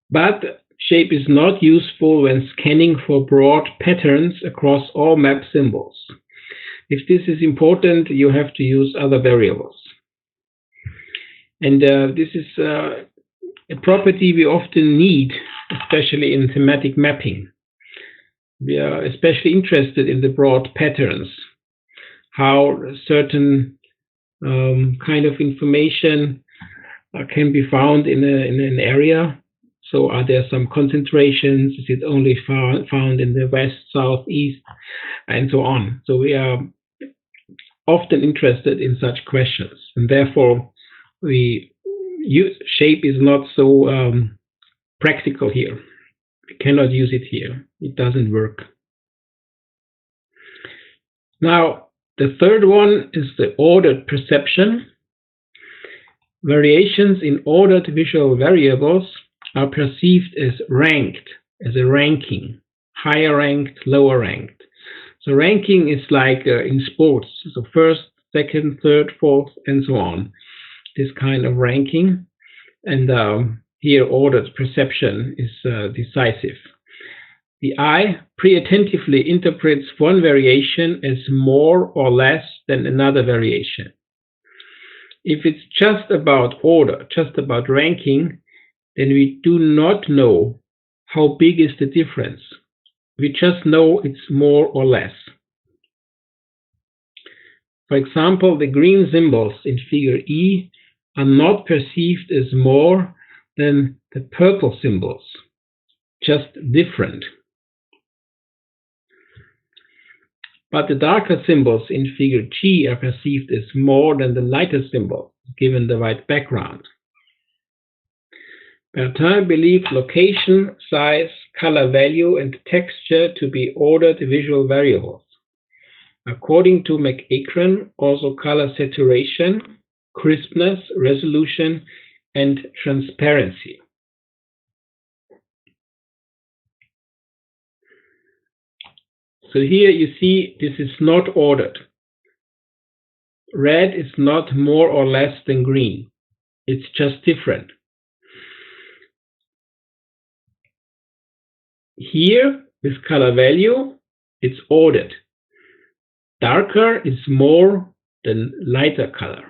[SPEAKER 1] But shape is not useful when scanning for broad patterns across all map symbols. If this is important, you have to use other variables. And this is a property we often need, especially in thematic mapping. We are especially interested in the broad patterns, how certain kind of information can be found in an area. So are there some concentrations? Is it only found in the west, south, east, and so on? So we are often interested in such questions, and therefore shape is not so practical here. We cannot use it here. It doesn't work. Now, the third one is the ordered perception. Variations in ordered visual variables are perceived as ranked, as a ranking, higher ranked, lower ranked. So ranking is like in sports, so first, second, third, fourth, and so on. This kind of ranking, and here ordered perception is decisive. The eye pre-attentively interprets one variation as more or less than another variation. If it's just about order, just about ranking, then we do not know how big is the difference. We just know it's more or less. For example, the green symbols in figure E are not perceived as more than the purple symbols, just different. But the darker symbols in figure G are perceived as more than the lighter symbol, given the white background. Bertin believed location, size, color value, and texture to be ordered visual variables. According to McEachran, also color saturation, crispness, resolution, and transparency. So here you see this is not ordered. Red is not more or less than green. It's just different. Here, with color value, it's ordered. Darker is more than lighter color.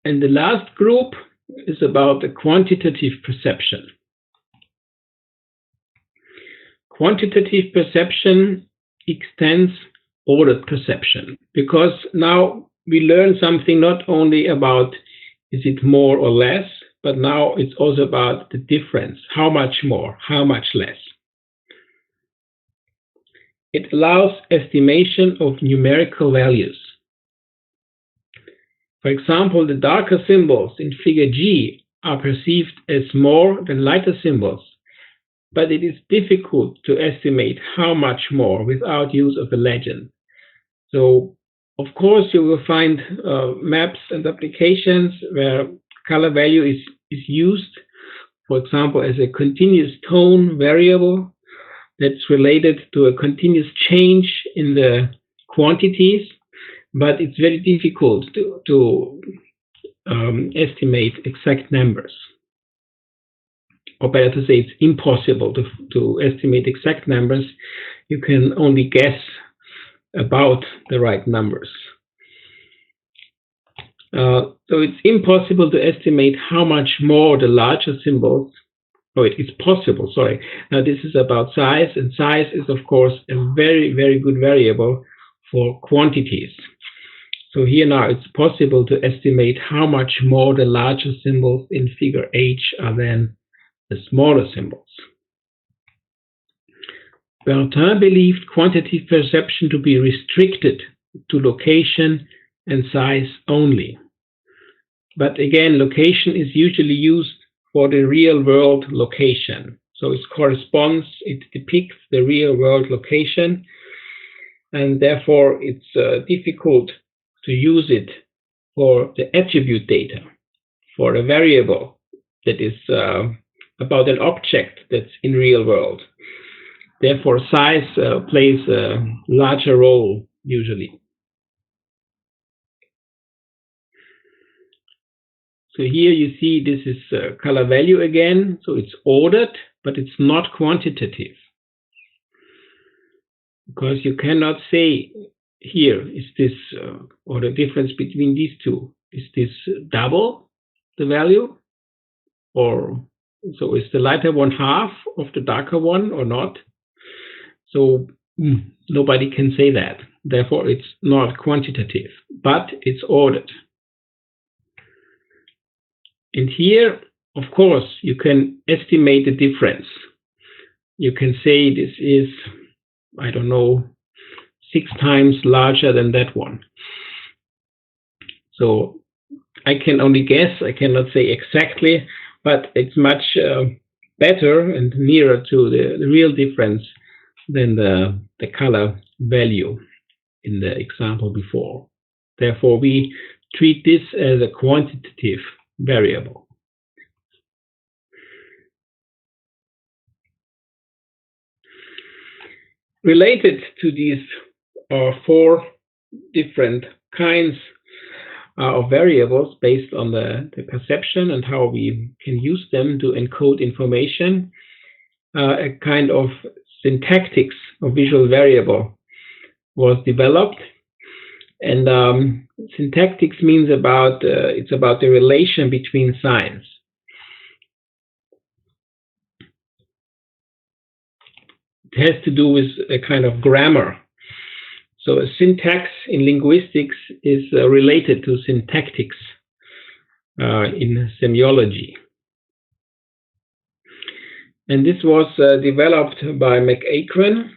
[SPEAKER 1] And the last group is about the quantitative perception. Quantitative perception extends ordered perception because now we learn something not only about is it more or less, but now it's also about the difference. How much more, how much less? It allows estimation of numerical values. For example, the darker symbols in figure G are perceived as more than lighter symbols, but it is difficult to estimate how much more without use of a legend. So, of course, you will find maps and applications where color value is used, for example, as a continuous tone variable that's related to a continuous change in the quantities, but it's very difficult to estimate exact numbers. Or better to say, it's impossible to estimate exact numbers. You can only guess about the right numbers. So it's impossible to estimate how much more the larger symbols, it is possible, sorry. Now this is about size, and size is of course a very, very good variable for quantities. So here now it's possible to estimate how much more the larger symbols in figure H are than the smaller symbols. Bertin believed quantitative perception to be restricted to location and size only. But again, location is usually used for the real world location. So it depicts the real world location, and therefore it's difficult to use it for the attribute data, for a variable that is about an object that's in real world. Therefore, size plays a larger role usually. So here you see this is color value again. So it's ordered, but it's not quantitative. Because you cannot say here, is this, or the difference between these two, is this double the value? Or so is the lighter one half of the darker one or not? So nobody can say that. Therefore, it's not quantitative, but it's ordered. And here, of course, you can estimate the difference. You can say this is, I don't know, 6 times larger than that one. So I can only guess, I cannot say exactly, but it's much better and nearer to the real difference than the color value in the example before. Therefore, we treat this as a quantitative variable. Related to these are 4 different kinds of variables based on the perception and how we can use them to encode information. A kind of syntactics of visual variable was developed, and syntactics means it's about the relation between signs. It has to do with a kind of grammar. So a syntax in linguistics is related to syntactics in semiology. And this was developed by McEachran,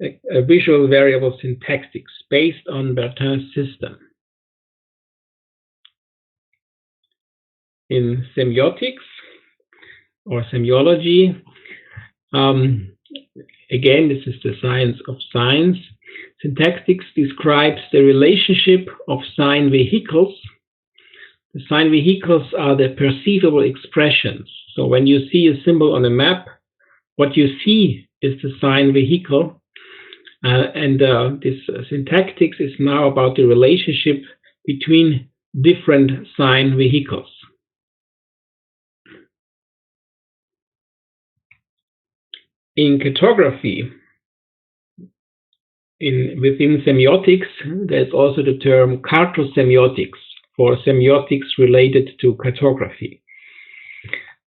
[SPEAKER 1] a visual variable syntactics based on Bertin's system. In semiotics or semiology, again, this is the science of signs. Syntactics describes the relationship of sign vehicles. The sign vehicles are the perceivable expressions. So when you see a symbol on a map, what you see is the sign vehicle. This syntactics is now about the relationship between different sign vehicles. In cartography, within semiotics, there's also the term cartosemiotics for semiotics related to cartography.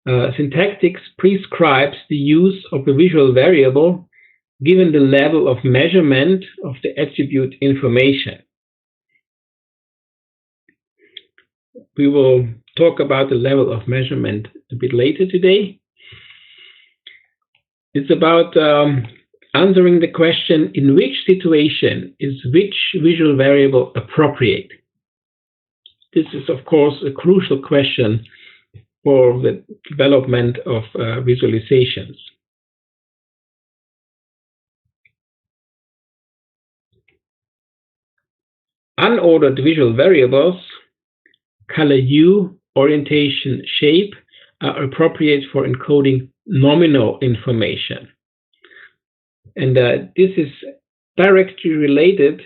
[SPEAKER 1] Syntactics prescribes the use of a visual variable given the level of measurement of the attribute information. We will talk about the level of measurement a bit later today. It's about answering the question, in which situation is which visual variable appropriate? This is, of course, a crucial question for the development of visualizations. Unordered visual variables, color hue, orientation, shape, are appropriate for encoding nominal information. And this is directly related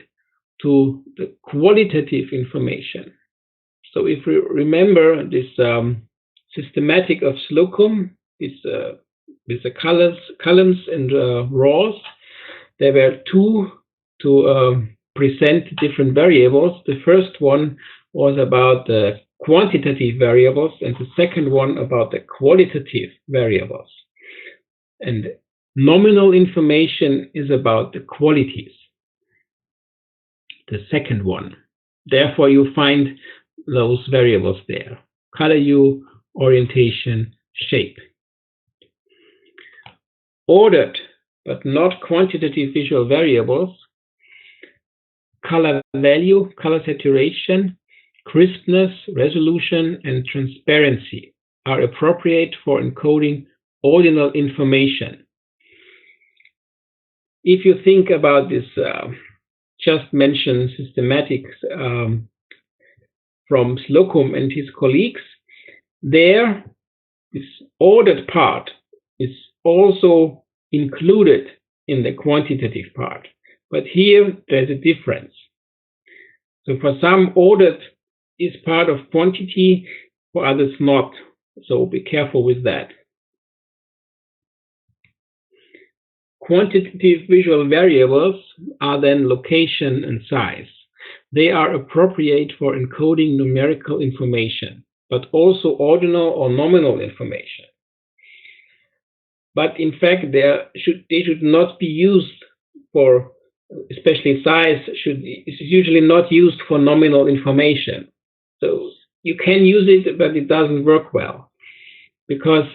[SPEAKER 1] to the qualitative information. So if we remember this systematic of Slocum, with the columns and rows, there were 2 to present different variables. The first one was about the quantitative variables, and the second one about the qualitative variables. And nominal information is about the qualities, the second one. Therefore, you find those variables there: color hue, orientation, shape. Ordered but not quantitative visual variables, color value, color saturation, crispness, resolution, and transparency are appropriate for encoding ordinal information. If you think about this just mentioned systematics from Slocum and his colleagues, there this ordered part is also included in the quantitative part. But here there's a difference. So for some, ordered is part of quantity, for others not. So be careful with that. Quantitative visual variables are then location and size. They are appropriate for encoding numerical information, but also ordinal or nominal information. But in fact, they should not be used for, especially size is usually not used for nominal information. So you can use it, but it doesn't work well, because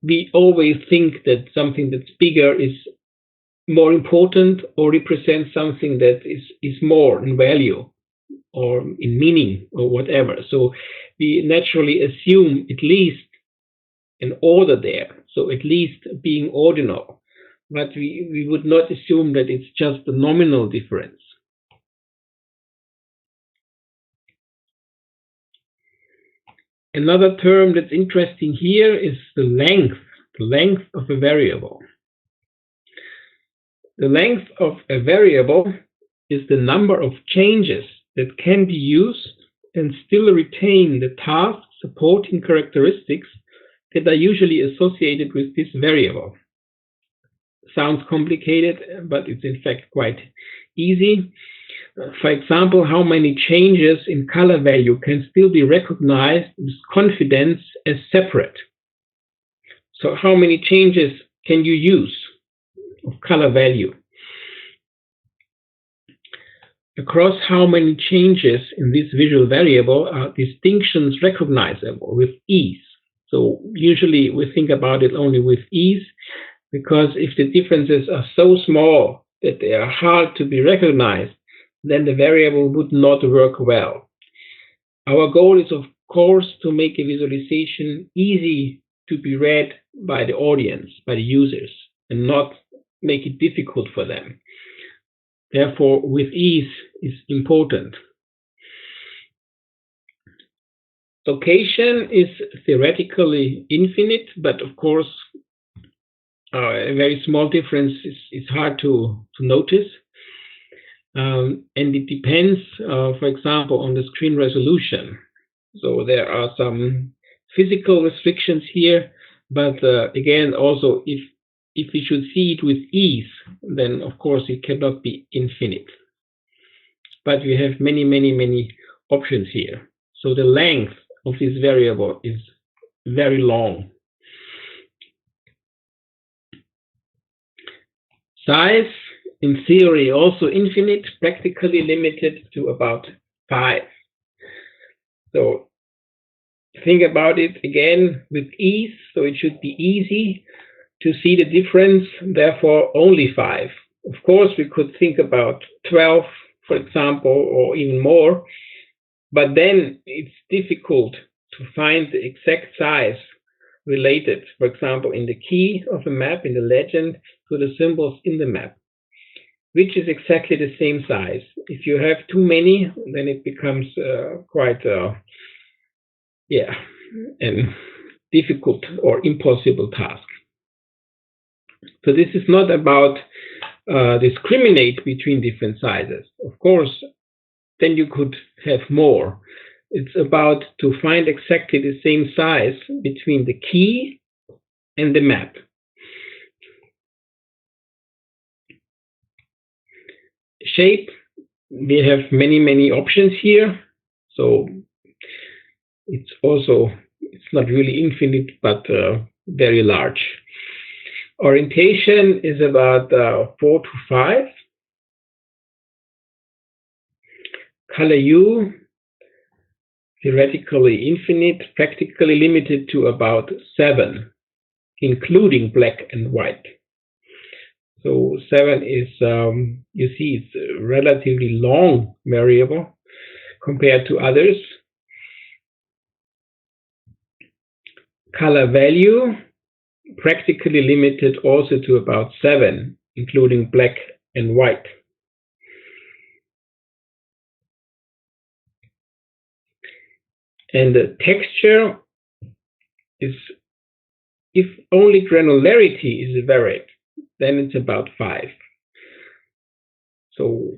[SPEAKER 1] we always think that something that's bigger is more important or represents something that is more in value or in meaning or whatever. So we naturally assume at least an order there, so at least being ordinal, but we would not assume that it's just a nominal difference. Another term that's interesting here is the length of a variable. The length of a variable is the number of changes that can be used and still retain the task supporting characteristics that are usually associated with this variable. Sounds complicated, but it's in fact quite easy. For example, how many changes in color value can still be recognized with confidence as separate? So how many changes can you use of color value? Across how many changes in this visual variable are distinctions recognizable with ease? So usually we think about it only with ease, because if the differences are so small that they are hard to be recognized, then the variable would not work well. Our goal is, of course, to make a visualization easy to be read by the audience, by the users, and not make it difficult for them. Therefore, with ease is important. Location is theoretically infinite, but of course, a very small difference is hard to notice. And it depends, for example, on the screen resolution. So there are some physical restrictions here, but again, also if we should see it with ease, then of course it cannot be infinite. But we have many options here. So the length of this variable is very long. Size, in theory, also infinite, practically limited to about 5. So think about it again with ease. So it should be easy to see the difference, therefore only 5. Of course, we could think about 12, for example, or even more, but then it's difficult to find the exact size related, for example, in the key of a map, in the legend, to the symbols in the map, which is exactly the same size. If you have too many, then it becomes quite a difficult or impossible task. So this is not about discriminate between different sizes. Of course, then you could have more. It's about to find exactly the same size between the key and the map. Shape, we have many options here. So it's not really infinite, but very large. Orientation is about 4 to 5. Color hue, theoretically infinite, practically limited to about 7, including black and white. So 7 is, you see, it's a relatively long variable compared to others. color value, practically limited also to about 7, including black and white. And the texture is, if only granularity is varied, then it's about 5. So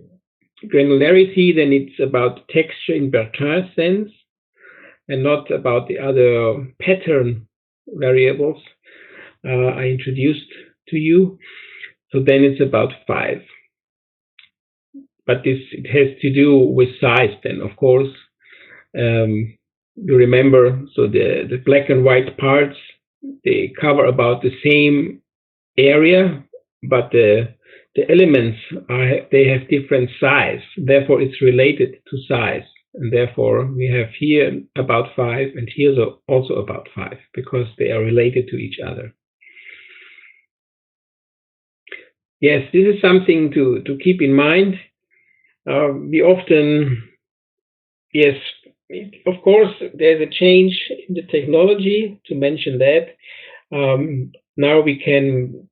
[SPEAKER 1] granularity, then it's about texture in Bertin's sense, and not about the other pattern variables I introduced to you. So then it's about 5. But it has to do with size then, of course. You remember, so the black and white parts, they cover about the same area, but the elements they have different size. Therefore, it's related to size. And therefore, we have here about 5 and here also about 5, because they are related to each other. Yes, this is something to keep in mind. We often, yes, of course, there's a change in the technology, to mention that. Now we can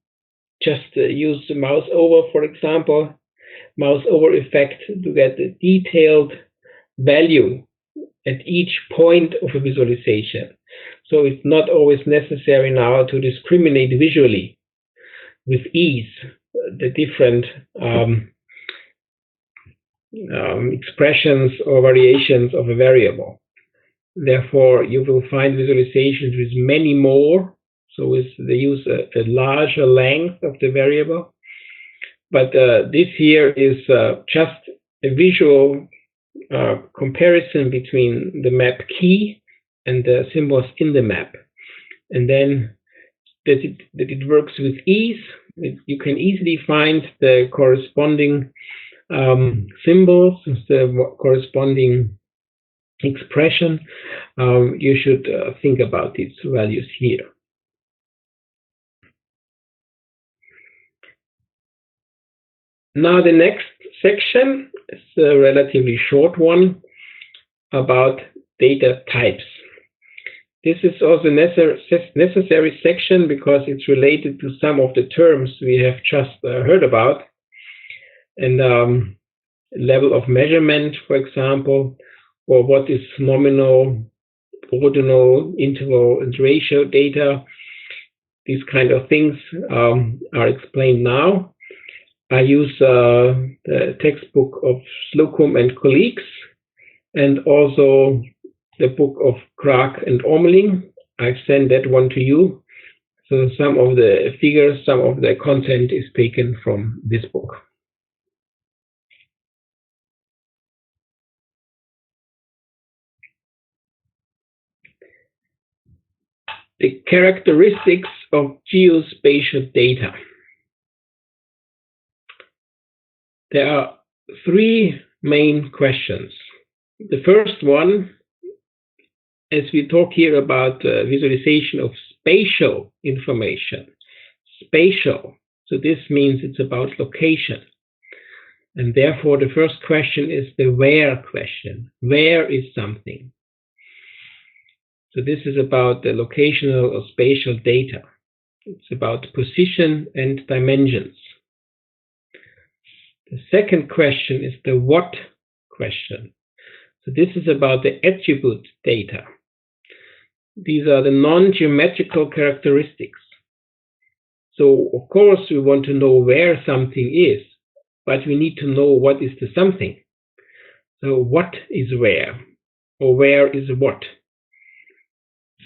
[SPEAKER 1] just use the mouse over, for example, mouse over effect to get a detailed value at each point of a visualization. So it's not always necessary now to discriminate visually with ease the different expressions or variations of a variable. Therefore, you will find visualizations with many more. So they use a larger length of the variable. But this here is just a visual comparison between the map key and the symbols in the map. And then that it works with ease. You can easily find the corresponding symbols, the corresponding expression. You should think about these values here. Now the next section is a relatively short one about data types. This is also a necessary section because it's related to some of the terms we have just heard about. And level of measurement, for example, or what is nominal, ordinal, interval, and ratio data. These kind of things are explained now. I use the textbook of Slocum and colleagues, and also the book of Krag and Ormeling. I've sent that one to you. So some of the figures, some of the content is taken from this book. The characteristics of geospatial data. There are 3 main questions. The first one, as we talk here about visualization of spatial information, spatial, so this means it's about location. And therefore, the first question is the where question. Where is something? So this is about the locational or spatial data. It's about position and dimensions. The second question is the what question. So this is about the attribute data. These are the non-geometrical characteristics. So of course we want to know where something is, but we need to know what is the something. So what is where, or where is what?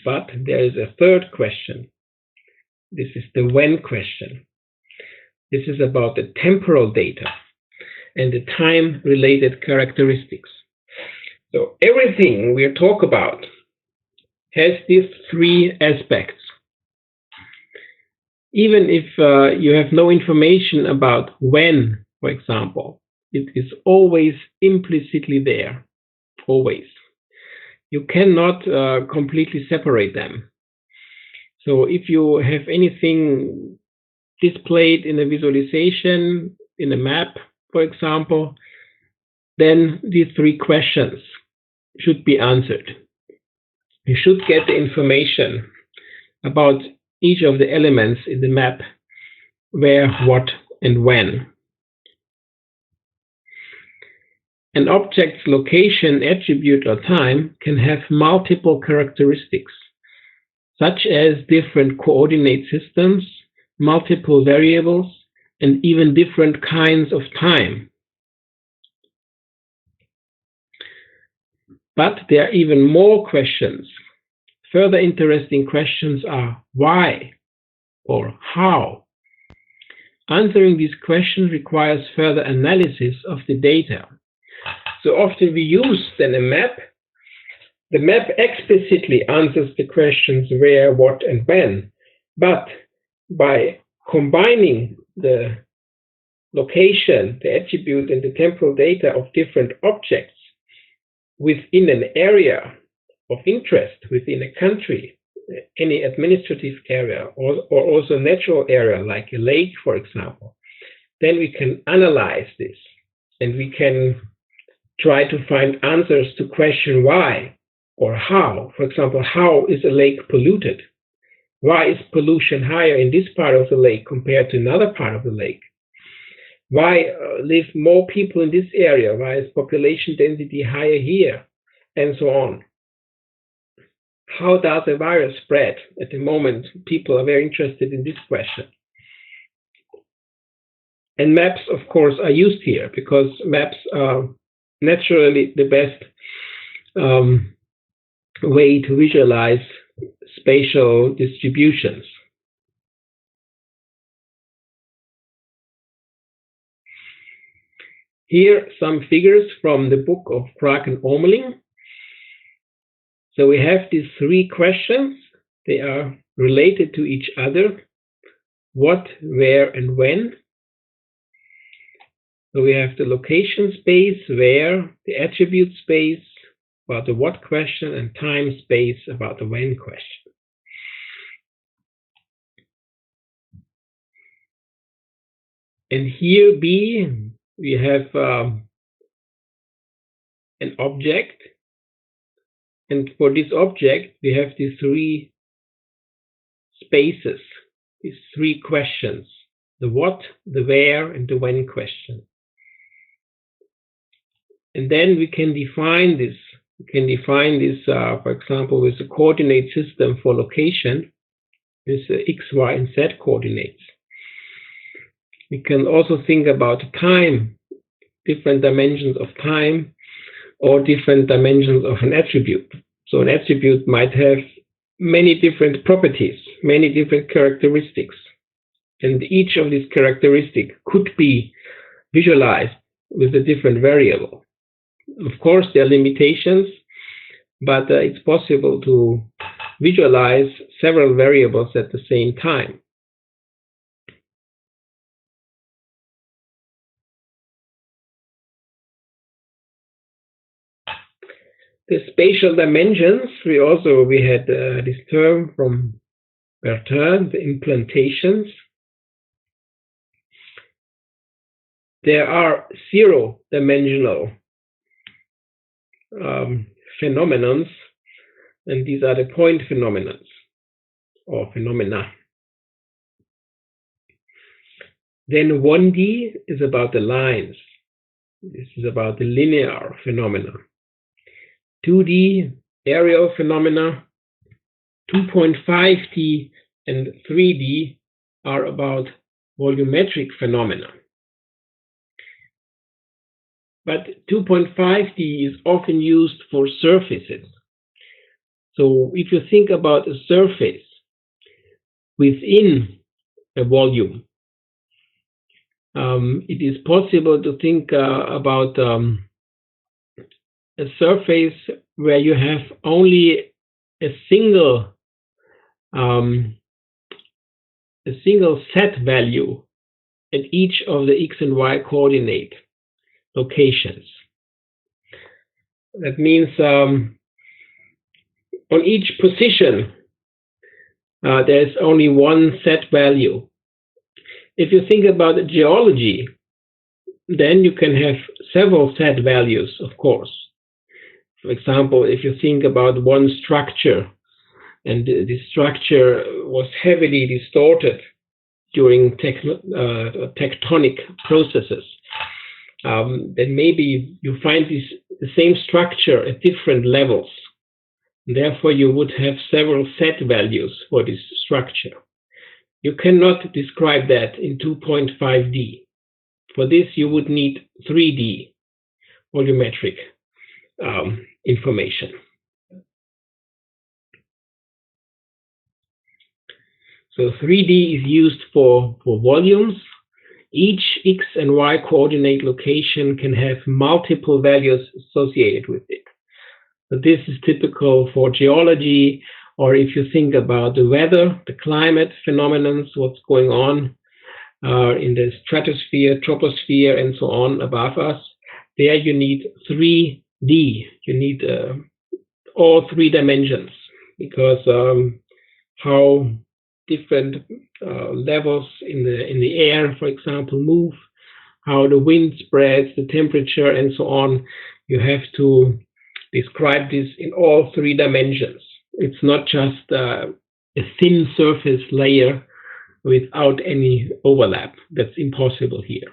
[SPEAKER 1] But there is a third question. This is the when question. This is about the temporal data and the time-related characteristics. So everything we talk about has these 3 aspects. Even if you have no information about when, for example, it is always implicitly there, always. You cannot completely separate them. So if you have anything displayed in a visualization, in a map, for example, then these 3 questions should be answered. You should get the information about each of the elements in the map, where, what, and when. An object's location, attribute, or time can have multiple characteristics, such as different coordinate systems, multiple variables, and even different kinds of time. But there are even more questions. Further interesting questions are why or how. Answering these questions requires further analysis of the data. So often we use then a map. The map explicitly answers the questions where, what, and when. But by combining the location, the attribute, and the temporal data of different objects within an area of interest, within a country, any administrative area, or also natural area like a lake, for example, then we can analyze this and we can try to find answers to question why or how. For example, how is a lake polluted? Why is pollution higher in this part of the lake compared to another part of the lake? Why live more people in this area? Why is population density higher here? And so on. How does a virus spread? At the moment, people are very interested in this question. And maps, of course, are used here because maps are naturally the best way to visualize spatial distributions. Here, some figures from the book of Krag and Ormeling. So we have these three questions. They are related to each other. What, where, and when. So we have the location space, where, the attribute space, about the what question, and time space about the when question. And here B, we have an object. And for this object, we have these three spaces, these three questions, the what, the where, and the when question. And then we can define this. We can define this, for example, with a coordinate system for location, with X, Y, and Z coordinates. We can also think about time, different dimensions of time, or different dimensions of an attribute. So an attribute might have many different properties, many different characteristics. And each of these characteristics could be visualized with a different variable. Of course, there are limitations, but it's possible to visualize several variables at the same time. The spatial dimensions, we had this term from Bertin, the implantations. There are zero-dimensional phenomenons, and these are the point phenomenons or phenomena. Then 1D is about the lines. This is about the linear phenomena. 2D, aerial phenomena. 2.5D and 3D are about volumetric phenomena. But 2.5D is often used for surfaces. So if you think about a surface within a volume, it is possible to think about a surface where you have only a single set value at each of the X and Y coordinate locations. That means on each position there's only one set value. If you think about geology, then you can have several set values, of course. For example, if you think about one structure and the structure was heavily distorted during tectonic processes. Then maybe you find the same structure at different levels. Therefore, you would have several set values for this structure. You cannot describe that in 2.5D. For this, you would need 3D volumetric information. So 3D is used for volumes. Each X and Y coordinate location can have multiple values associated with it. So this is typical for geology, or if you think about the weather, the climate phenomena, what's going on in the stratosphere, troposphere, and so on above us. There you need 3D. You need all three dimensions, because how different levels in the air, for example, move, how the wind spreads, the temperature, and so on. You have to describe this in all three dimensions. It's not just a thin surface layer without any overlap. That's impossible here.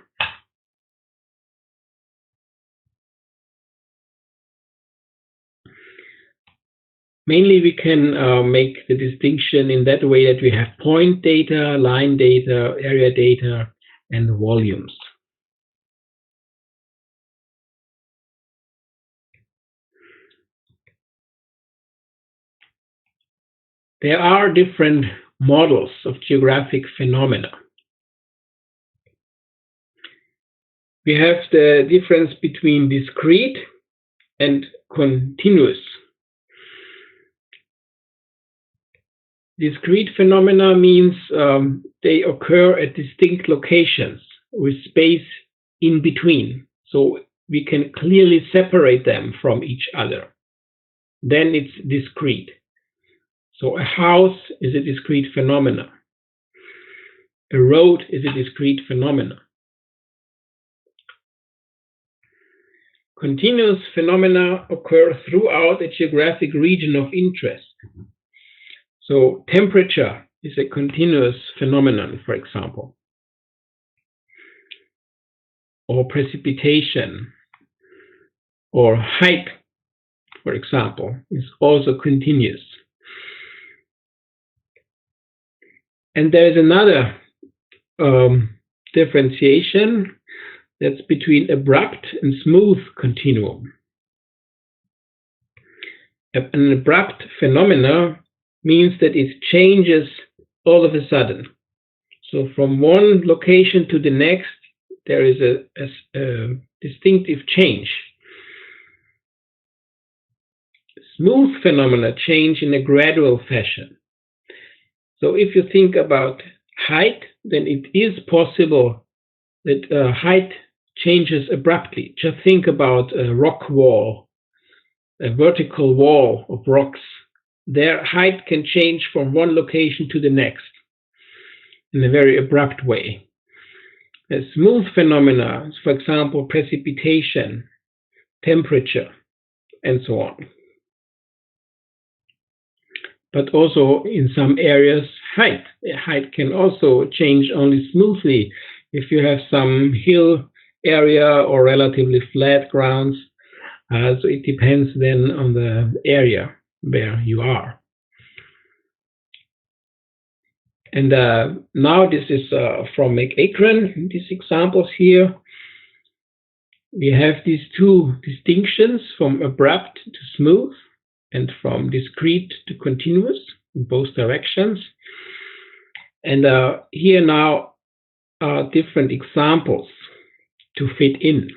[SPEAKER 1] Mainly we can make the distinction in that way that we have point data, line data, area data, and volumes. There are different models of geographic phenomena. We have the difference between discrete and continuous. Discrete phenomena means they occur at distinct locations with space in between. So we can clearly separate them from each other. Then it's discrete. So a house is a discrete phenomena. A road is a discrete phenomena. Continuous phenomena occur throughout a geographic region of interest. So temperature is a continuous phenomenon, for example. Or precipitation, or height, for example, is also continuous. And there is another differentiation that's between abrupt and smooth continuum. An abrupt phenomena means that it changes all of a sudden. So from one location to the next, there is a distinctive change. Smooth phenomena change in a gradual fashion. So if you think about height, then it is possible that height changes abruptly. Just think about a rock wall, a vertical wall of rocks. Their height can change from one location to the next in a very abrupt way. A smooth phenomena, for example, precipitation, temperature, and so on. But also in some areas, height. Height can also change only smoothly if you have some hill area or relatively flat grounds. So it depends then on the area where you are. And now this is from McEachran, these examples here. We have these two distinctions from abrupt to smooth and from discrete to continuous in both directions. And here now are different examples to fit in.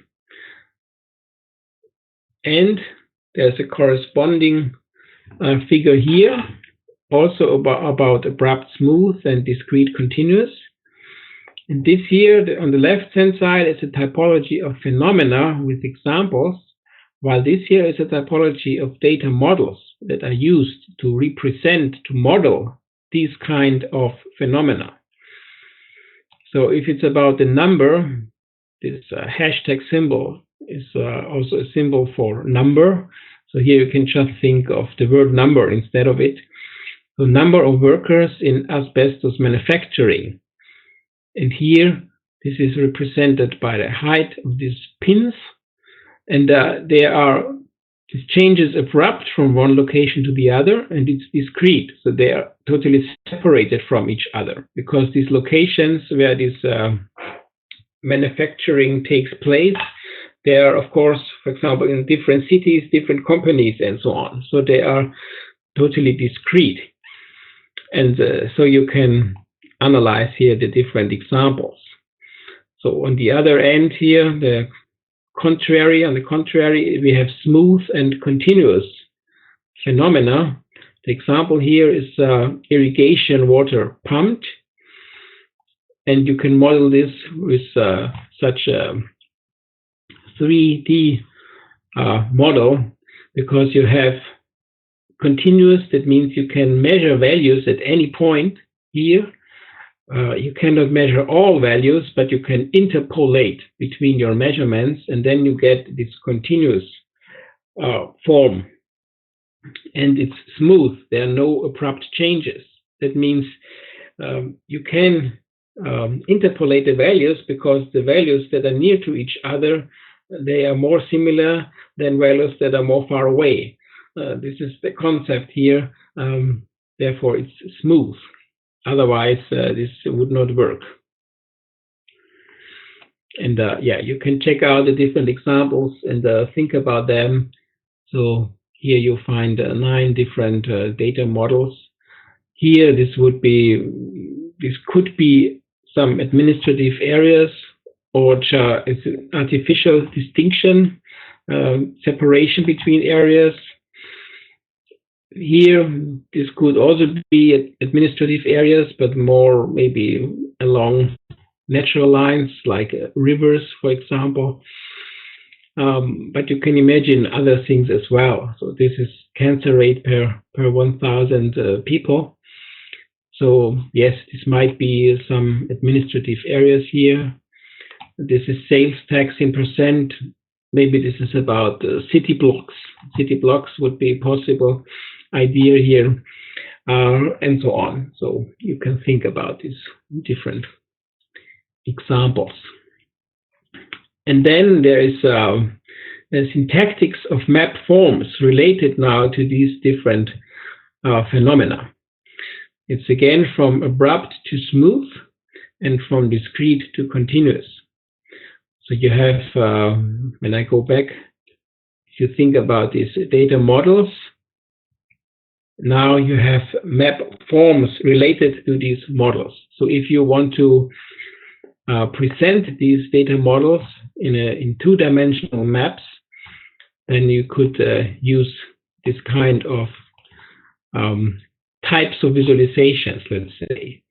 [SPEAKER 1] And there's a corresponding figure here, also about abrupt smooth and discrete continuous. And this here on the left-hand side is a typology of phenomena with examples, while this here is a typology of data models that are used to represent, to model these kind of phenomena. So if it's about the number, this hashtag symbol is also a symbol for number. So here you can just think of the word number instead of it. So number of workers in asbestos manufacturing. And here, this is represented by the height of these pins. And this change is abrupt from one location to the other, and it's discrete. So they are totally separated from each other, because these locations where this manufacturing takes place, they are, of course, for example, in different cities, different companies, and so on. So they are totally discrete. And so you can analyze here the different examples. So on the other end here, on the contrary, we have smooth and continuous phenomena. The example here is irrigation water pumped. And you can model this with such a 3D model, because you have continuous, that means you can measure values at any point here. You cannot measure all values, but you can interpolate between your measurements, and then you get this continuous form. And it's smooth. There are no abrupt changes. That means you can interpolate the values, because the values that are near to each other, they are more similar than values that are more far away. This is the concept here. Therefore, it's smooth. Otherwise, this would not work. And yeah, you can check out the different examples and think about them. So here you find 9 different data models. Here, this could be some administrative areas, or it's an artificial distinction, separation between areas. Here, this could also be administrative areas, but more maybe along natural lines, like rivers, for example. But you can imagine other things as well. So this is cancer rate per 1,000 people. So yes, this might be some administrative areas here. This is sales tax in percent. Maybe this is about city blocks. City blocks would be a possible idea here, and so on. So you can think about these different examples. And then there is the syntactics of map forms related now to these different phenomena. It's again from abrupt to smooth, and from discrete to continuous. So you have, when I go back, if you think about these data models, now you have map forms related to these models. So if you want to present these data models in 2-dimensional maps, then you could use this kind of types of visualizations, let's say.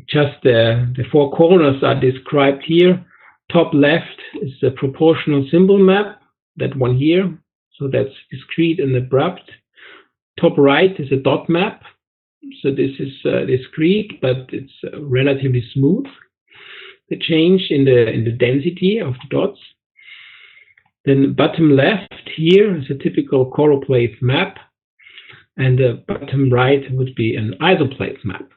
[SPEAKER 1] Just the 4 corners are described here. Top left is the proportional symbol map, that one here. So that's discrete and abrupt. Top right is a dot map. So this is discrete, but it's relatively smooth. The change in the density of the dots. Then bottom left here is a typical choropleth map, and the bottom right would be an isopleth map.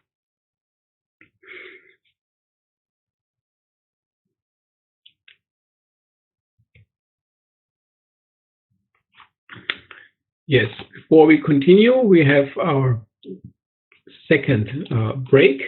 [SPEAKER 1] Yes, before we continue, we have our second break.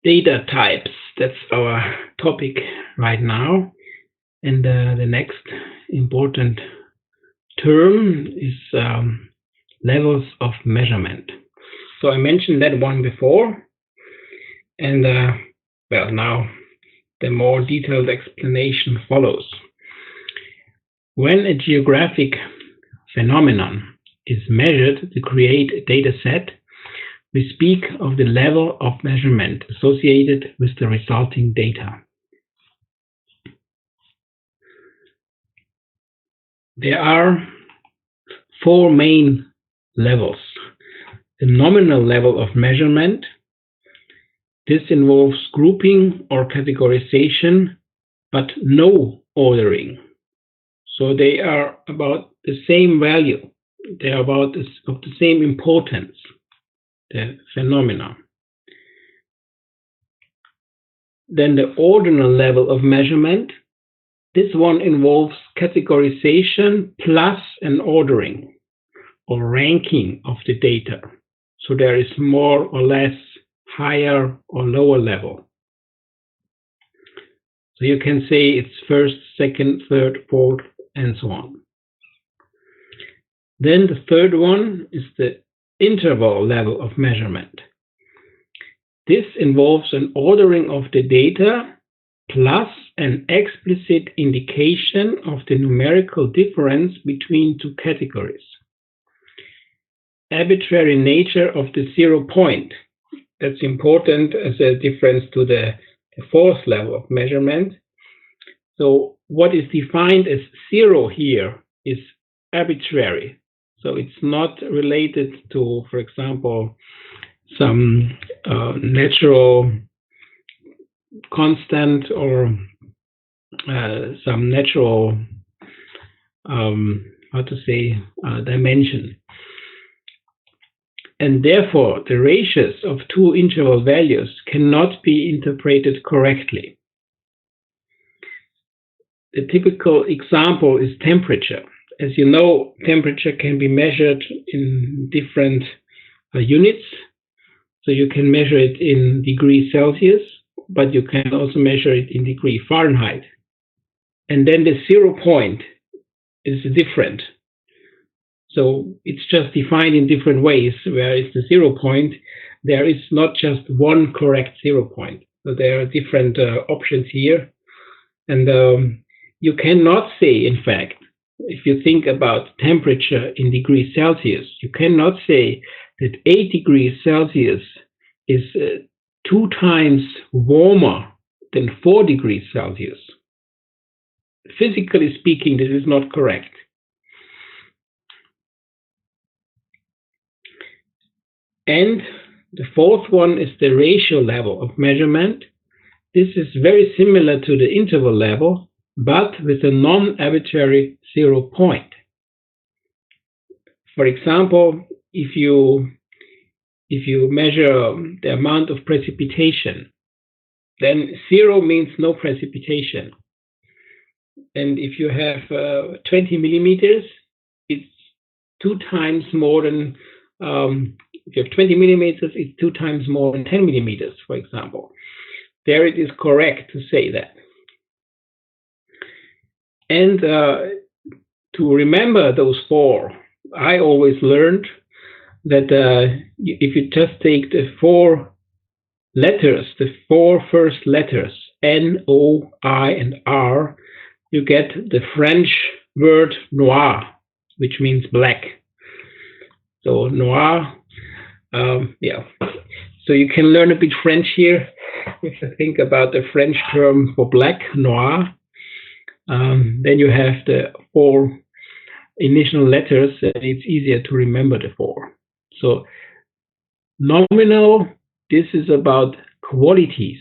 [SPEAKER 1] Data types, that's our topic right now. And the next important term is levels of measurement. So I mentioned that one before, and well, now the more detailed explanation follows. When a geographic phenomenon is measured to create a data set, we speak of the level of measurement associated with the resulting data. There are four main levels. The nominal level of measurement. This involves grouping or categorization, but no ordering. So they are about the same value. They are about of the same importance, the phenomena. Then the ordinal level of measurement. This one involves categorization plus an ordering or ranking of the data. So there is more or less higher or lower level. So you can say it's first, second, third, fourth, and so on. Then the third one is the interval level of measurement. This involves an ordering of the data plus an explicit indication of the numerical difference between two categories. Arbitrary nature of the 0 point. That's important as a difference to the fourth level of measurement. So what is defined as 0 here is arbitrary. So it's not related to, for example, some natural constant or some natural, dimension. And therefore, the ratios of two interval values cannot be interpreted correctly. The typical example is temperature. As you know, temperature can be measured in different units. So you can measure it in degrees Celsius, but you can also measure it in degree Fahrenheit. And then the 0 point is different. So it's just defined in different ways, whereas the 0 point, there is not just one correct 0 point. So there are different options here. And you cannot say, in fact, if you think about temperature in degrees Celsius, you cannot say that 8 degrees Celsius is 2 times warmer than 4 degrees Celsius. Physically speaking, this is not correct. And the fourth one is the ratio level of measurement. This is very similar to the interval level, but with a non-arbitrary 0 point. For example, if you measure the amount of precipitation, then 0 means no precipitation. And if you have 20 millimeters, it's 2 times more than, if you have 20 millimeters, it's 2 times more than 10 millimeters, for example. There it is correct to say that. And to remember those four, I always learned that if you just take the 4 letters, the 4 first letters, N, O, I, and R, you get the French word noir, which means black. So noir, yeah. So you can learn a bit French here if you think about the French term for black, noir. Then you have the 4 initial letters, and it's easier to remember the 4. So nominal, this is about qualities.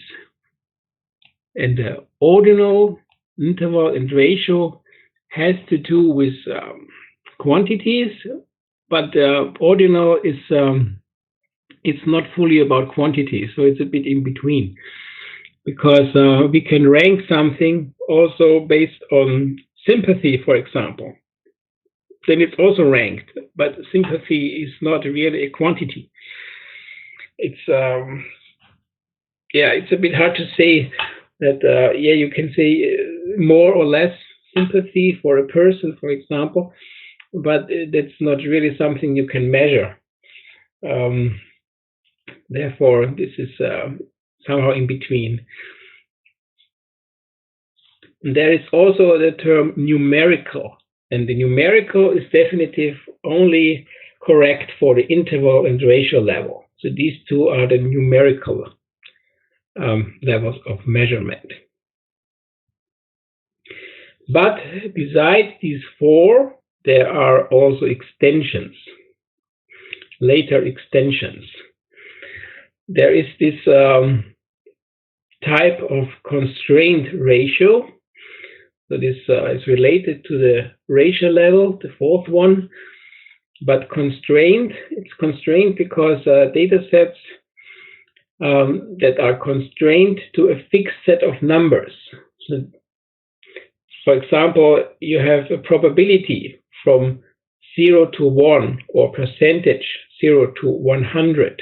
[SPEAKER 1] And the ordinal, interval, and ratio has to do with quantities, but ordinal is it's not fully about quantity, so it's a bit in between, because we can rank something also based on sympathy, for example. Then it's also ranked, but sympathy is not really a quantity. It's it's a bit hard to say that you can say more or less sympathy for a person, for example, but that's not really something you can measure. Therefore, this is somehow in between. There is also the term numerical, and the numerical is definitive only correct for the interval and ratio level. So these two are the numerical levels of measurement. But besides these four, there are also extensions, later extensions. There is this type of constraint ratio. So this is related to the ratio level, the fourth one, but constrained. It's constrained because data sets that are constrained to a fixed set of numbers. So, for example, you have a probability from 0 to 1 or percentage 0 to 100.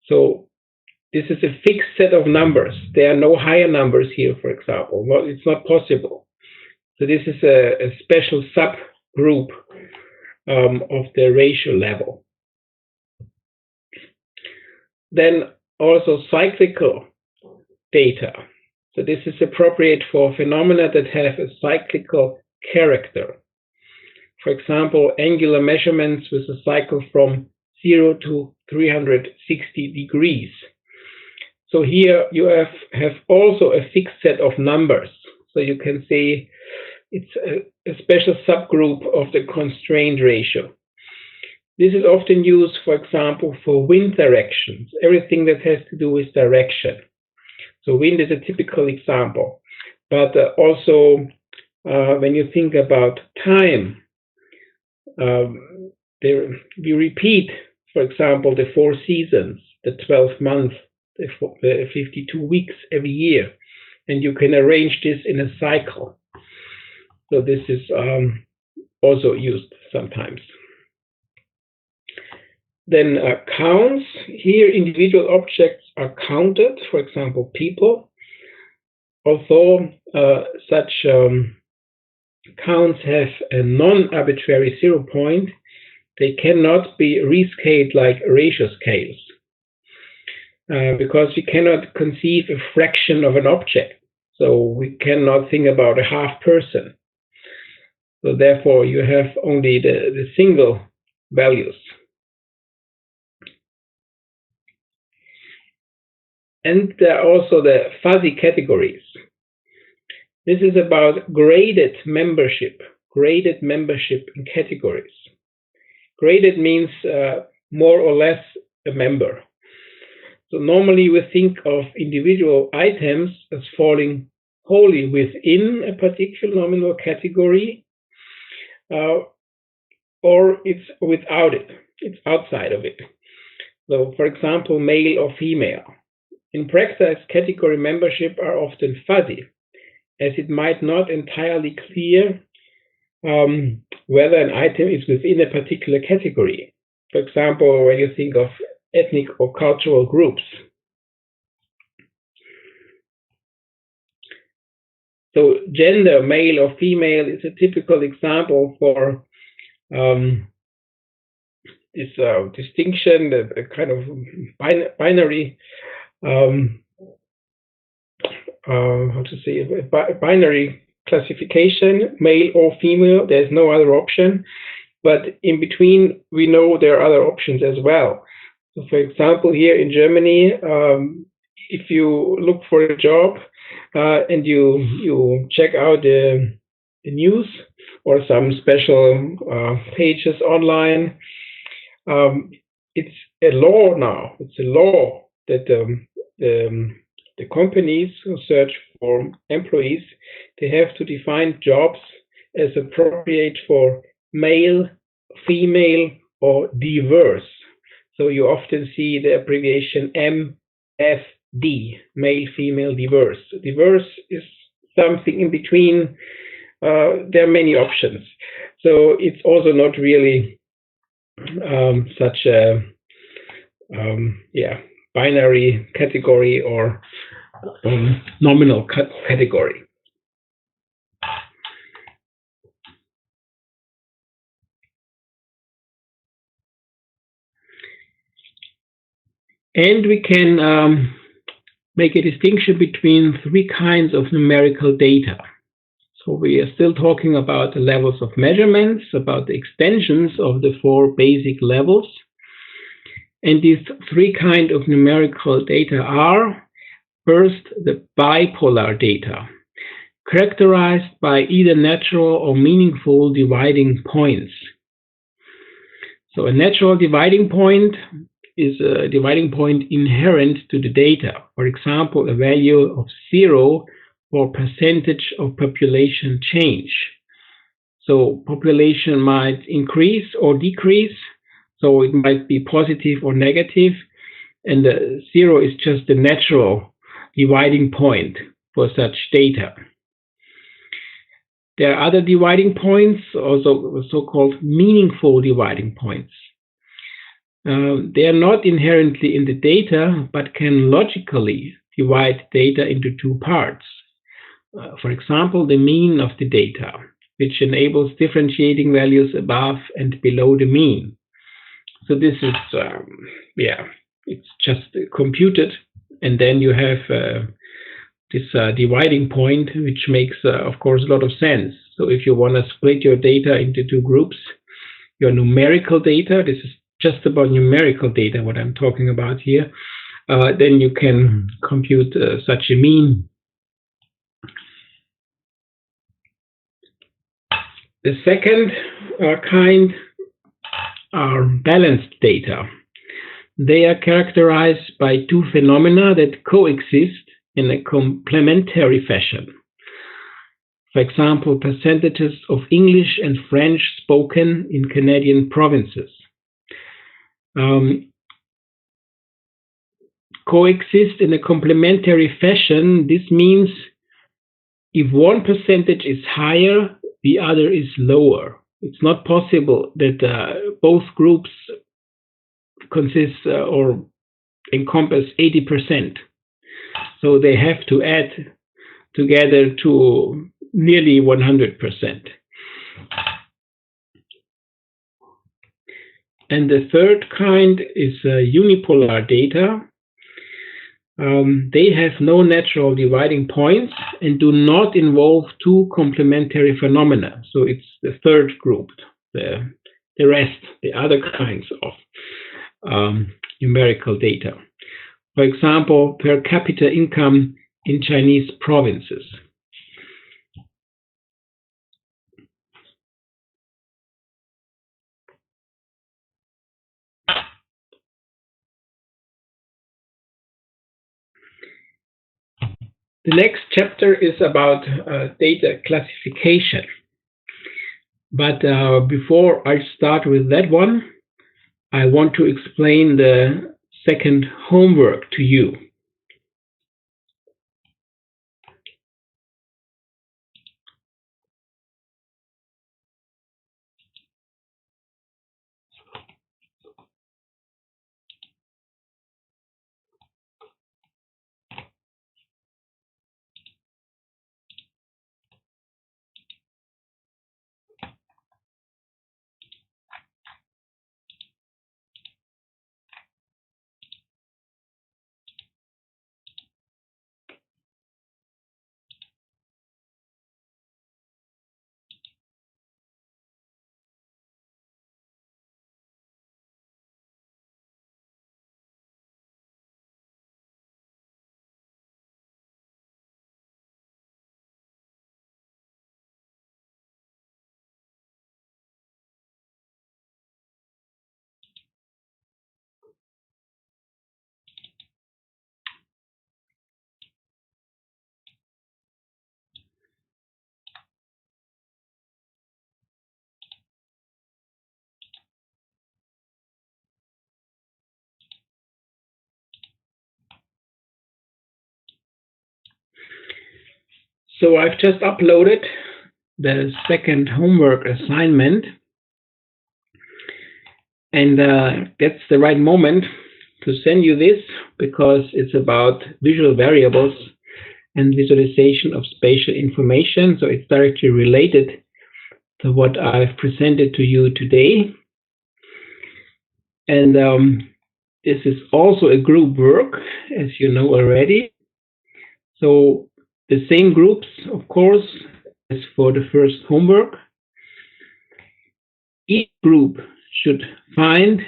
[SPEAKER 1] So this is a fixed set of numbers. There are no higher numbers here, for example. Well, it's not possible. So this is a special subgroup of the ratio level. Then also cyclical data. So this is appropriate for phenomena that have a cyclical character. For example, angular measurements with a cycle from 0 to 360 degrees. So here you have also a fixed set of numbers. So you can say it's a special subgroup of the constraint ratio. This is often used, for example, for wind directions, everything that has to do with direction. So wind is a typical example, but also when you think about time, we repeat, for example, the 4 seasons, the 12 months, the 52 weeks every year, and you can arrange this in a cycle. So this is also used sometimes. Then counts. Here, individual objects are counted, for example, people. Although such counts have a non-arbitrary 0 point, they cannot be rescaled like ratio scales, because we cannot conceive a fraction of an object. So we cannot think about a half person. So therefore, you have only the single values. And there are also the fuzzy categories. This is about graded membership in categories. Graded means more or less a member. So normally we think of individual items as falling wholly within a particular nominal category, or it's without it, it's outside of it. So for example, male or female. In practice, category membership are often fuzzy, as it might not entirely clear whether an item is within a particular category. For example, when you think of ethnic or cultural groups. So gender, male or female, is a typical example for this distinction, the kind of binary binary classification, male or female. There's no other option, but in between we know there are other options as well. So for example, here in Germany, if you look for a job and you check out the news or some special pages online, it's a law now. It's a law that the companies who search for employees, they have to define jobs as appropriate for male, female, or diverse. So you often see the abbreviation MFD, male, female, diverse. Diverse is something in between. There are many options. So it's also not really such a binary category or nominal category. And we can make a distinction between three kinds of numerical data. So we are still talking about the levels of measurements, about the extensions of the four basic levels. And these three kinds of numerical data are, first, the bipolar data, characterized by either natural or meaningful dividing points. So a natural dividing point is a dividing point inherent to the data. For example, a value of 0 for percentage of population change. So population might increase or decrease, so it might be positive or negative, and 0 is just the natural dividing point for such data. There are other dividing points, also so-called meaningful dividing points. They are not inherently in the data, but can logically divide data into two parts. For example, the mean of the data, which enables differentiating values above and below the mean. So this is, it's just computed, and then you have this dividing point, which makes, of course, a lot of sense. So if you want to split your data into two groups, your numerical data, this is just about numerical data, what I'm talking about here, then you can compute such a mean. The second kind are balanced data. They are characterized by two phenomena that coexist in a complementary fashion. For example, percentages of English and French spoken in Canadian provinces. Coexist in a complementary fashion. This means if one percentage is higher, the other is lower. It's not possible that both groups consist or encompass 80%. So they have to add together to nearly 100%. And the third kind is unipolar data. They have no natural dividing points and do not involve two complementary phenomena. So it's the third group, the rest, the other kinds of numerical data. For example, per capita income in Chinese provinces. The next chapter is about data classification. But before I start with that one, I want to explain the second homework to you. So I've just uploaded the second homework assignment, and that's the right moment to send you this, because it's about visual variables and visualization of spatial information. So it's directly related to what I've presented to you today. And this is also a group work, as you know already. So the same groups, of course, as for the first homework. Each group should find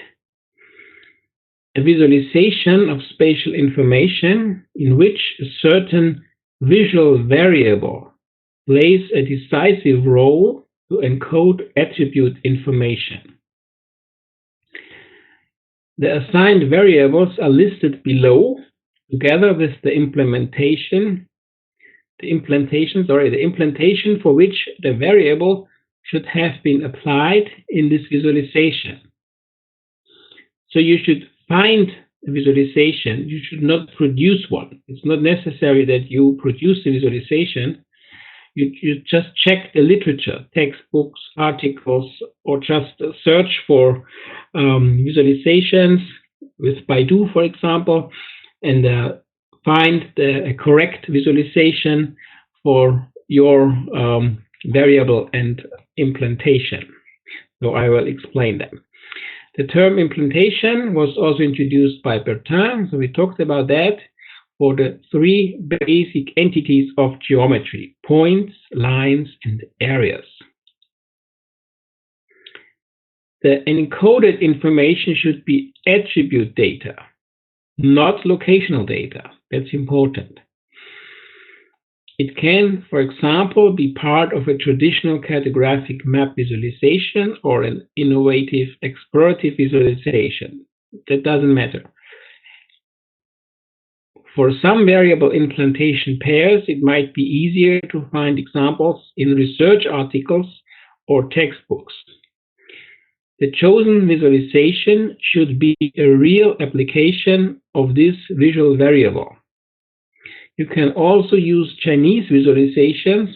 [SPEAKER 1] a visualization of spatial information in which a certain visual variable plays a decisive role to encode attribute information. The assigned variables are listed below, together with the implementation for which the variable should have been applied in this visualization. So you should find a visualization. You should not produce one. It's not necessary that you produce the visualization. You just check the literature, textbooks, articles, or just search for visualizations with Baidu, for example, and find a correct visualization for your variable and implantation. So I will explain them. The term implantation was also introduced by Bertin, so we talked about that for the three basic entities of geometry: points, lines, and areas. The encoded information should be attribute data, not locational data. That's important. It can, for example, be part of a traditional cartographic map visualization or an innovative explorative visualization. That doesn't matter. For some variable implantation pairs, it might be easier to find examples in research articles or textbooks. The chosen visualization should be a real application of this visual variable. You can also use Chinese visualizations,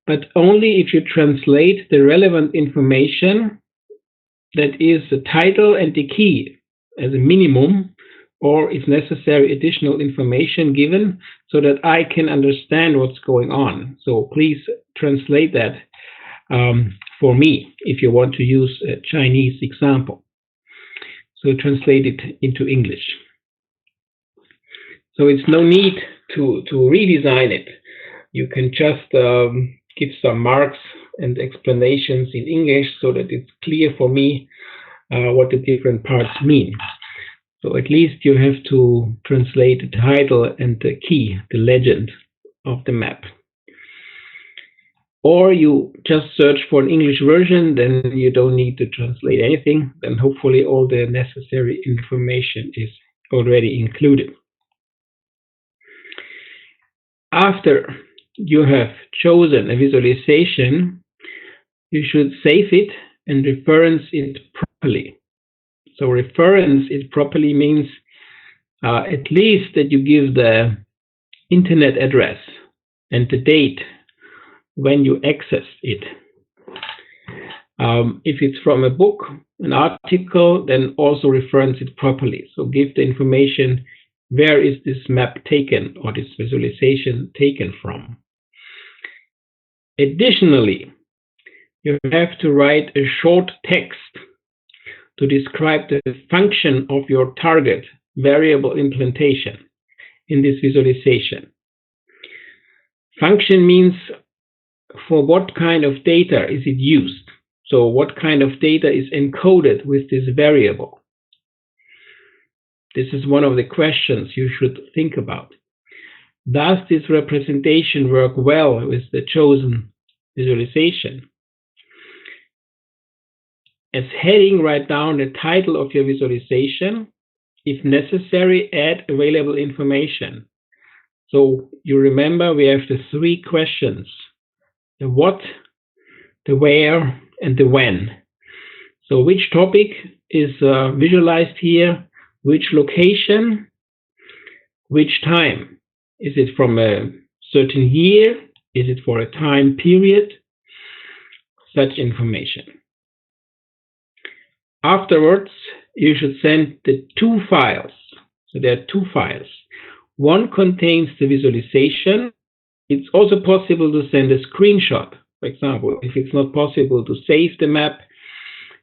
[SPEAKER 1] but only if you translate the relevant information, that is the title and the key, as a minimum, or if necessary, additional information given so that I can understand what's going on. So please translate that for me if you want to use a Chinese example. So translate it into English. So it's no need to redesign it. You can just give some marks and explanations in English so that it's clear for me what the different parts mean. So at least you have to translate the title and the key, the legend of the map. Or you just search for an English version, then you don't need to translate anything. Then hopefully all the necessary information is already included. After you have chosen a visualization, you should save it and reference it properly. So reference it properly means at least that you give the internet address and the date when you access it. If it's from a book, an article, then also reference it properly. So give the information, where is this map taken or this visualization taken from. Additionally, you have to write a short text to describe the function of your target variable implantation in this visualization. Function means for what kind of data is it used? So what kind of data is encoded with this variable? This is one of the questions you should think about. Does this representation work well with the chosen visualization? As heading, write down the title of your visualization. If necessary, add available information. So you remember we have the three questions: the what, the where, and the when. So which topic is visualized here? Which location? Which time? Is it from a certain year? Is it for a time period? Such information. Afterwards, you should send the two files. So there are two files. One contains the visualization. It's also possible to send a screenshot. For example, if it's not possible to save the map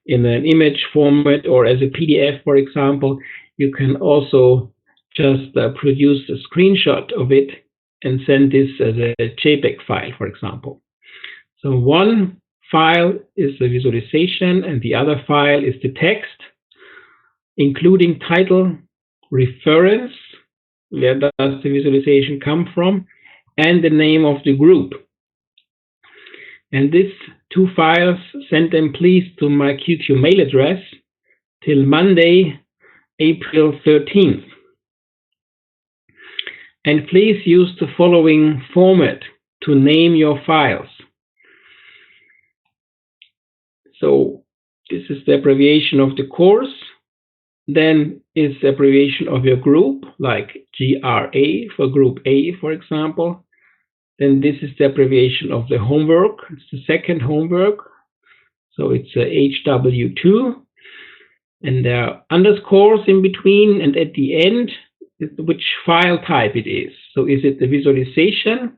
[SPEAKER 1] in an image format or as a PDF, for example, you can also just produce a screenshot of it and send this as a JPEG file, for example. So one file is the visualization and the other file is the text, including title, reference, where does the visualization come from, and the name of the group. And these two files, send them please to my QQ mail address till Monday, April 13th. And please use the following format to name your files. So this is the abbreviation of the course. Then is the abbreviation of your group, like GRA for group A, for example. Then this is the abbreviation of the homework. It's the second homework. So it's HW2. And there are underscores in between, and at the end, which file type it is. So is it the visualization?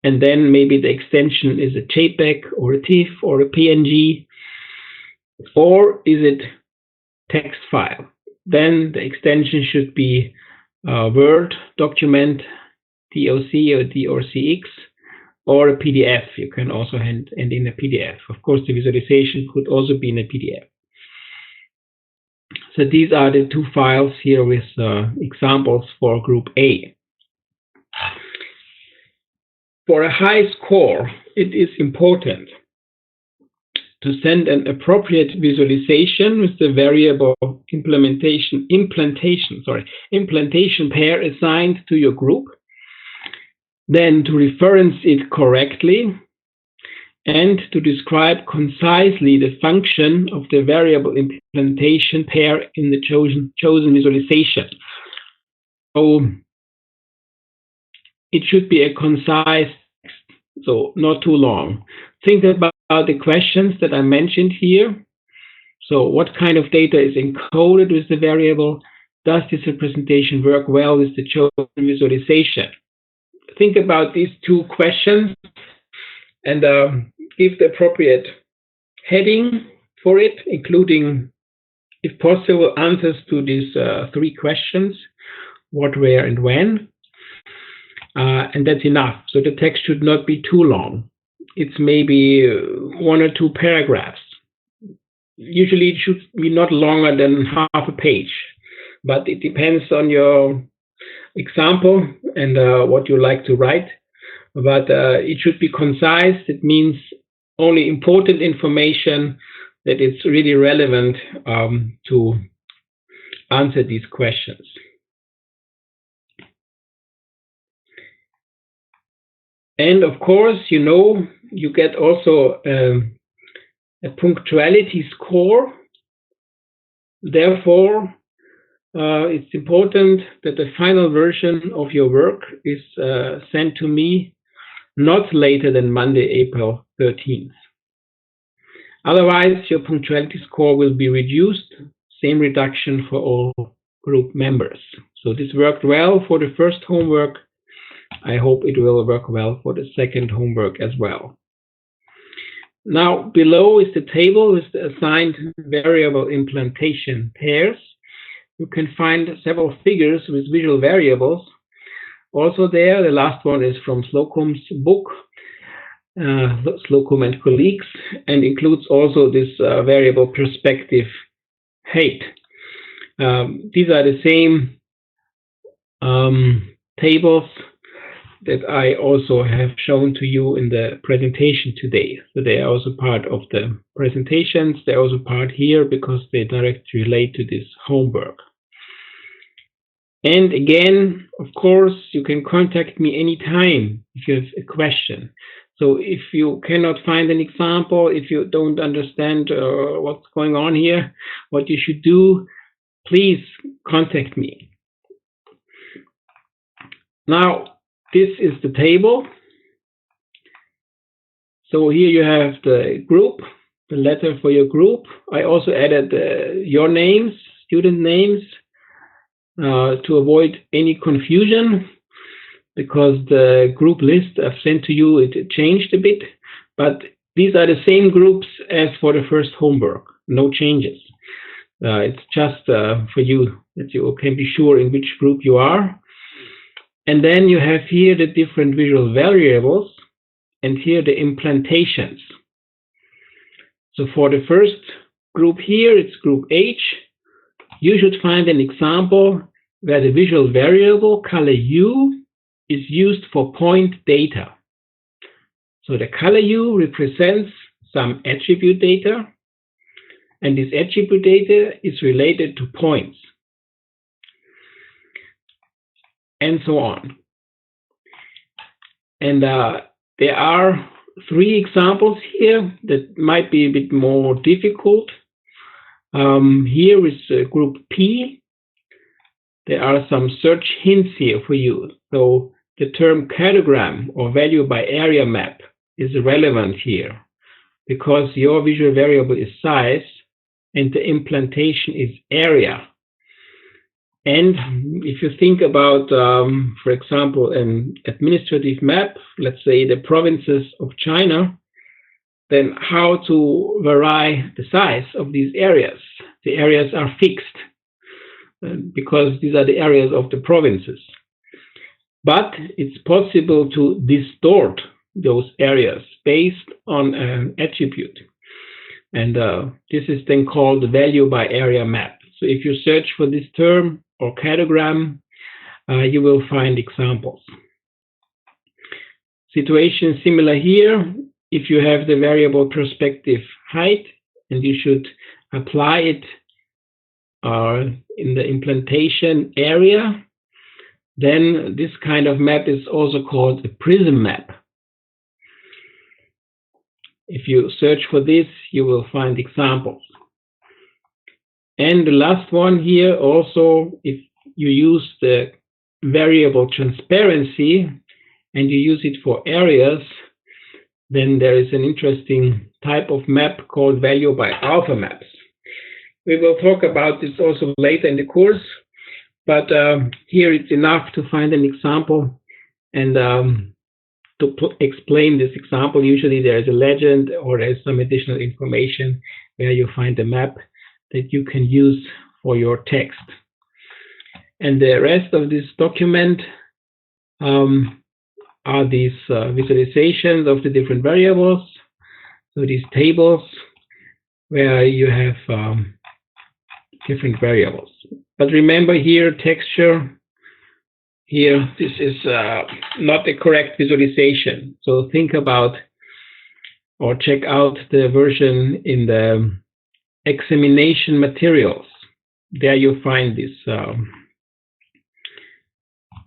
[SPEAKER 1] And then maybe the extension is a JPEG or a TIFF or a PNG, or is it text file? Then the extension should be a Word document, DOC or DOCX, or a PDF. You can also hand in a PDF. Of course, the visualization could also be in a PDF. So these are the two files here with examples for group A. For a high score, it is important to send an appropriate visualization with the variable implantation pair assigned to your group, then to reference it correctly, and to describe concisely the function of the variable implantation pair in the chosen visualization. So it should be a concise text, so not too long. Think about the questions that I mentioned here. So what kind of data is encoded with the variable? Does this representation work well with the chosen visualization? Think about these two questions and give the appropriate heading for it, including, if possible, answers to these three questions: what, where, and when. And that's enough. So the text should not be too long. It's maybe one or two paragraphs. Usually it should be not longer than half a page, but it depends on your example and what you like to write. But it should be concise. It means only important information that it's really relevant to answer these questions. And of course, you get also a punctuality score. Therefore, it's important that the final version of your work is sent to me not later than Monday, April 13th. Otherwise, your punctuality score will be reduced. Same reduction for all group members. So this worked well for the first homework. I hope it will work well for the second homework as well. Now, below is the table with the assigned variable implantation pairs. You can find several figures with visual variables. Also there, the last one is from Slocum's book, Slocum and colleagues, and includes also this variable perspective height. These are the same tables that I also have shown to you in the presentation today. So they are also part of the presentations. They're also part here because they directly relate to this homework. And again, of course, you can contact me anytime if you have a question. So if you cannot find an example, if you don't understand what's going on here, what you should do, please contact me. Now, this is the table. So here you have the group, the letter for your group. I also added your names, student names, to avoid any confusion, because the group list I've sent to you, it changed a bit, but these are the same groups as for the first homework, no changes. It's just for you, that you can be sure in which group you are. And then you have here the different visual variables, and here the implantations. So for the first group here, it's group H. You should find an example where the visual variable color U is used for point data. So the color U represents some attribute data, and this attribute data is related to points, and so on. And there are 3 examples here that might be a bit more difficult. Here is group P. There are some search hints here for you. So the term cartogram or value by area map is relevant here, because your visual variable is size and the implantation is area. And if you think about, for example, an administrative map, let's say the provinces of China, then how to vary the size of these areas? The areas are fixed because these are the areas of the provinces. But it's possible to distort those areas based on an attribute. And this is then called the value by area map. So if you search for this term or cartogram, you will find examples. Situation similar here. If you have the variable perspective height and you should apply it in the implantation area, then this kind of map is also called a prism map. If you search for this, you will find examples. And the last one here also, if you use the variable transparency and you use it for areas, then there is an interesting type of map called value by alpha maps. We will talk about this also later in the course, but here it's enough to find an example. And to explain this example, usually there is a legend or there is some additional information where you find a map that you can use for your text. And the rest of this document are these visualizations of the different variables. So these tables where you have different variables. But remember here, texture, here, this is not the correct visualization. So think about or check out the version in the examination materials. There you find this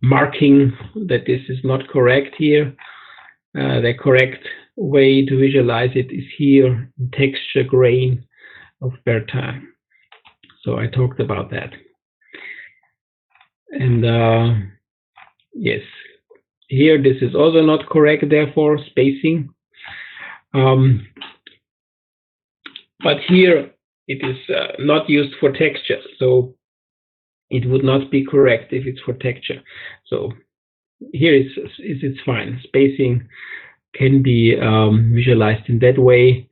[SPEAKER 1] marking that this is not correct here. The correct way to visualize it is here, texture grain of Bertin. So I talked about that. And yes, here this is also not correct, therefore spacing. But here it is not used for texture, so it would not be correct if it's for texture. So here it's fine. Spacing can be visualized in that way,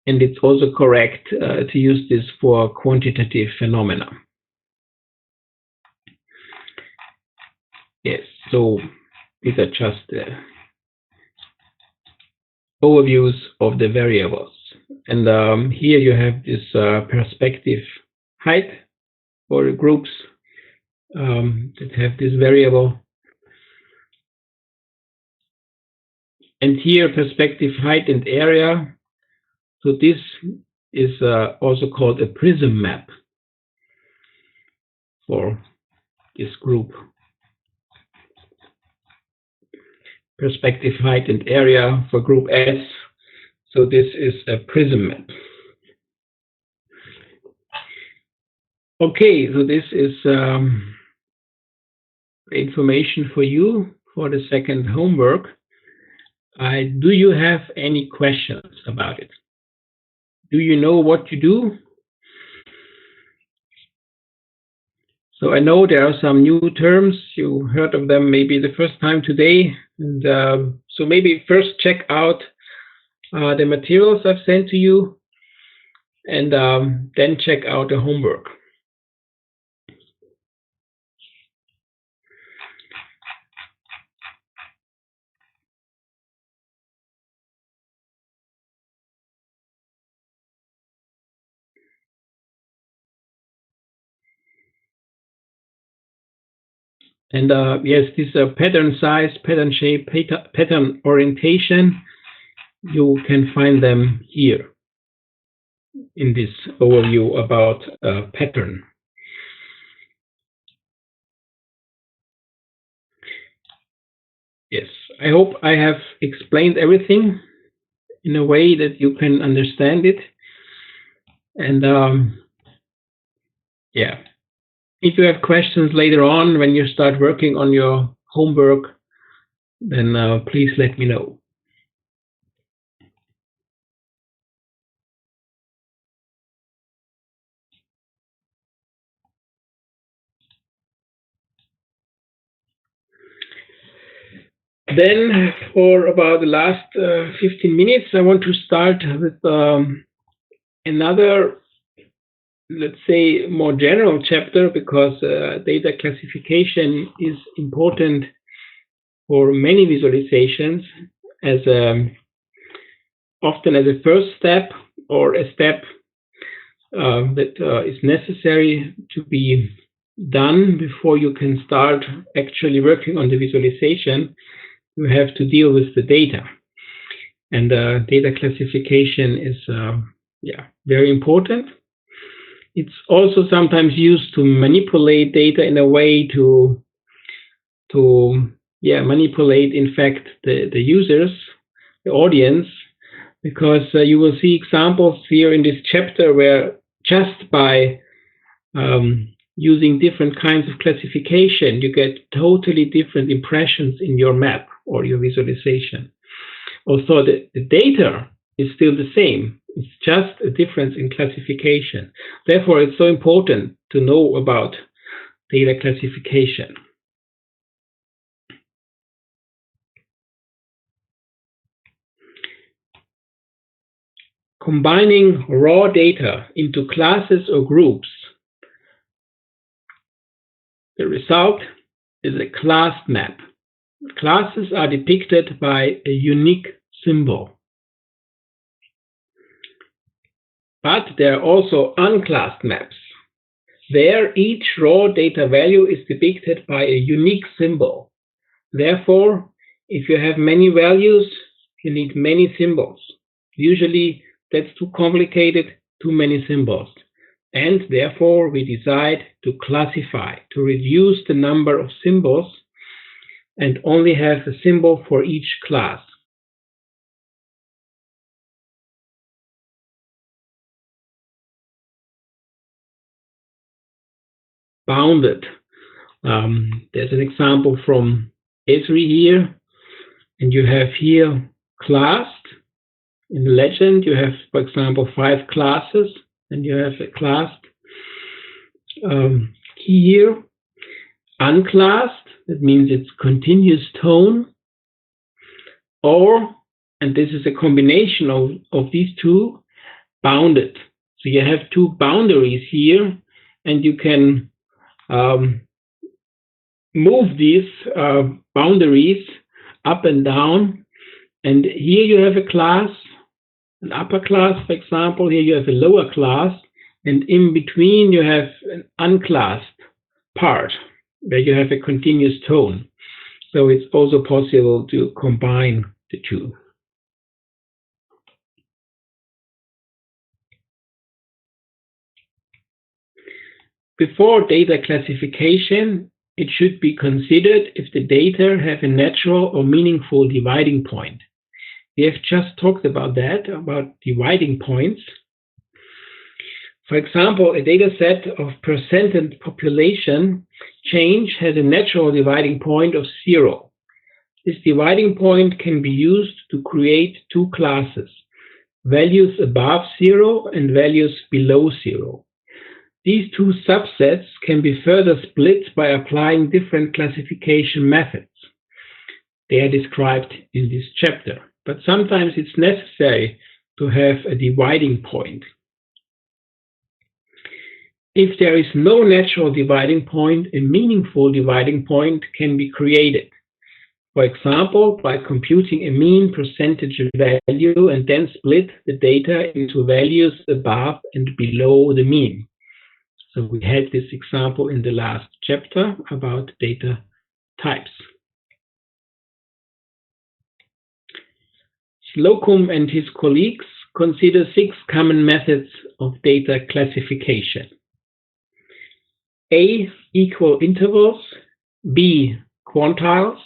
[SPEAKER 1] and it's also correct to use this for quantitative phenomena. Yes, so these are just overviews of the variables. And here you have this perspective height for groups that have this variable. And here perspective height and area. So this is also called a prism map for this group. Perspective height and area for group S. So this is a prism map. Okay, so this is information for you for the second homework. Do you have any questions about it? Do you know what you do? So I know there are some new terms. You heard of them maybe the first time today. And so maybe first check out the materials I've sent to you, and then check out the homework. And yes, this pattern size, pattern shape, pattern orientation, you can find them here in this overview about pattern. Yes, I hope I have explained everything in a way that you can understand it. And yeah, if you have questions later on when you start working on your homework, then please let me know. Then for about the last 15 minutes, I want to start with another, let's say, more general chapter, because data classification is important for many visualizations as often as a first step or a step that is necessary to be done before you can start actually working on the visualization. You have to deal with the data, and data classification is very important. It's also sometimes used to manipulate data in a way to manipulate, in fact, the users, the audience, because you will see examples here in this chapter where just by using different kinds of classification, you get totally different impressions in your map or your visualization. Also, the data is still the same. It's just a difference in classification. Therefore, it's so important to know about data classification. Combining raw data into classes or groups, the result is a class map. Classes are depicted by a unique symbol. But there are also unclassed maps. There, each raw data value is depicted by a unique symbol. Therefore, if you have many values, you need many symbols. Usually, that's too complicated, too many symbols. And therefore, we decide to classify, to reduce the number of symbols and only have a symbol for each class. Bounded. There's an example from Esri here, and you have here classed. In the legend, you have, for example, 5 classes, and you have a classed key here. Unclassed, that means it's continuous tone, or, and this is a combination of these two, bounded. So you have 2 boundaries here, and you can move these boundaries up and down. And here you have a class, an upper class, for example. Here you have a lower class, and in between you have an unclassed part where you have a continuous tone. So it's also possible to combine the two. Before data classification, it should be considered if the data have a natural or meaningful dividing point. We have just talked about that, about dividing points. For example, a data set of percentage population change has a natural dividing point of 0. This dividing point can be used to create two classes, values above 0 and values below 0. These two subsets can be further split by applying different classification methods. They are described in this chapter, but sometimes it's necessary to have a dividing point. If there is no natural dividing point, a meaningful dividing point can be created. For example, by computing a mean percentage value and then split the data into values above and below the mean. So we had this example in the last chapter about data types. Slocum and his colleagues consider 6 common methods of data classification. A, equal intervals. B, quantiles.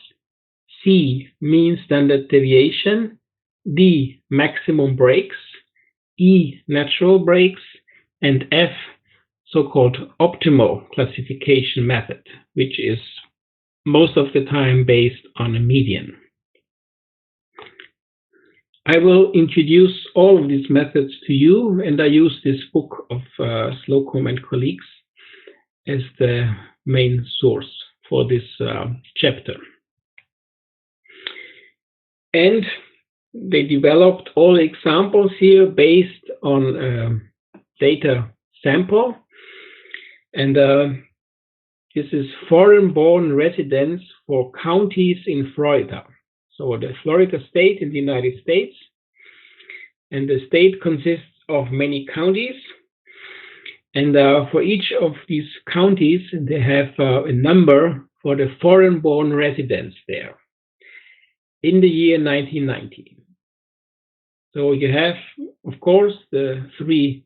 [SPEAKER 1] C, mean standard deviation. D, maximum breaks. E, natural breaks. And F, so-called optimal classification method, which is most of the time based on a median. I will introduce all of these methods to you, and I use this book of Slocum and colleagues as the main source for this chapter. And they developed all examples here based on data sample. And this is foreign-born residents for counties in Florida. So the Florida state in the United States. And the state consists of many counties. And for each of these counties, they have a number for the foreign-born residents there in the year 1990. So you have, of course, the 3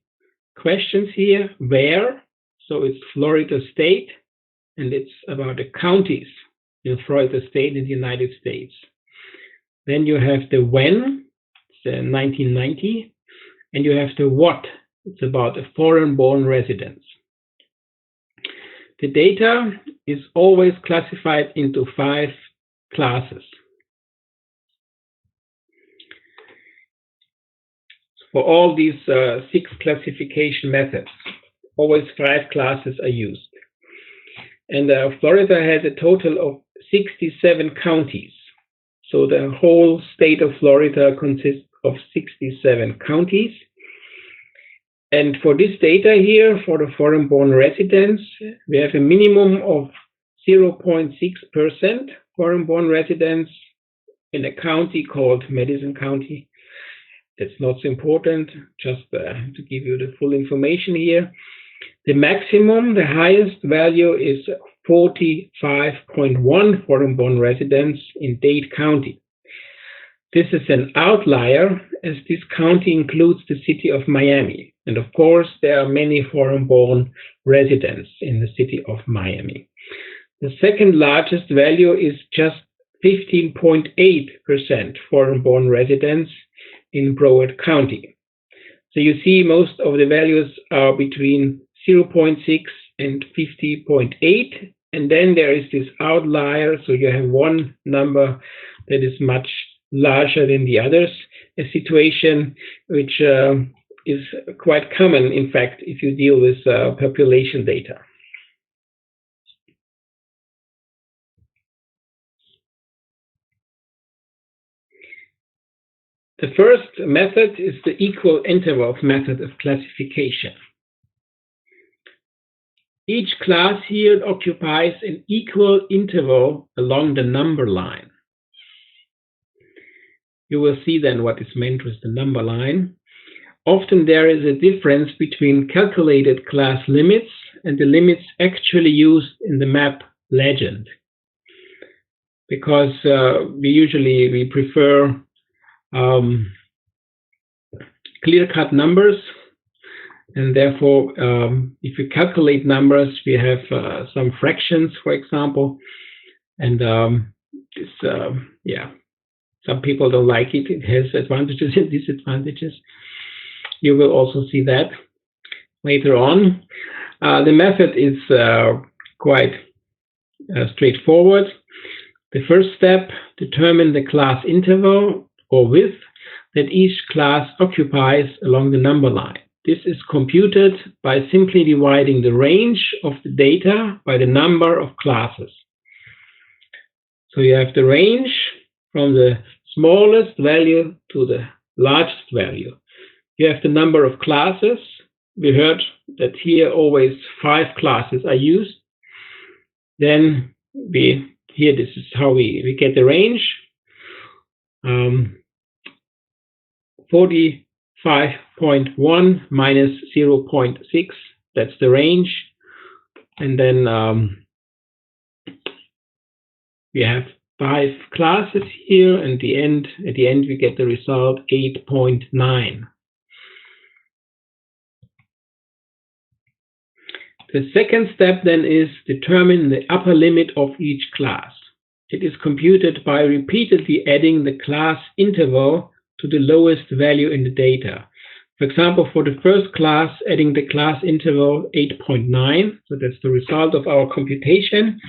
[SPEAKER 1] questions here. Where? So it's Florida state, and it's about the counties in Florida state in the United States. Then you have the when, it's 1990, and you have the what. It's about the foreign-born residents. The data is always classified into 5 classes. For all these 6 classification methods, always 5 classes are used. And Florida has a total of 67 counties. So the whole state of Florida consists of 67 counties. And for this data here, for the foreign-born residents, we have a minimum of 0.6% foreign-born residents in a county called Madison County. That's not so important, just to give you the full information here. The maximum, the highest value is 45.1 foreign-born residents in Dade County. This is an outlier, as this county includes the city of Miami. And of course, there are many foreign-born residents in the city of Miami. The second largest value is just 15.8% foreign-born residents in Broward County. So you see most of the values are between 0.6 and 50.8. And then there is this outlier. So you have one number that is much larger than the others, a situation which is quite common, in fact, if you deal with population data. The first method is the equal intervals method of classification. Each class here occupies an equal interval along the number line. You will see then what is meant with the number line. Often there is a difference between calculated class limits and the limits actually used in the map legend. Because we prefer clear-cut numbers, and therefore if we calculate numbers, we have some fractions, for example, and some people don't like it. It has advantages and disadvantages. You will also see that later on. The method is quite straightforward. The first step, determine the class interval or width that each class occupies along the number line. This is computed by simply dividing the range of the data by the number of classes. So you have the range from the smallest value to the largest value. You have the number of classes. We heard that here always 5 classes are used. Then here this is how we get the range. 45.1 minus 0.6, that's the range. And then we have 5 classes here, and at the end we get the result 8.9. The second step then is determine the upper limit of each class. It is computed by repeatedly adding the class interval to the lowest value in the data. For example, for the first class, adding the class interval 8.9, so that's the result of our computation,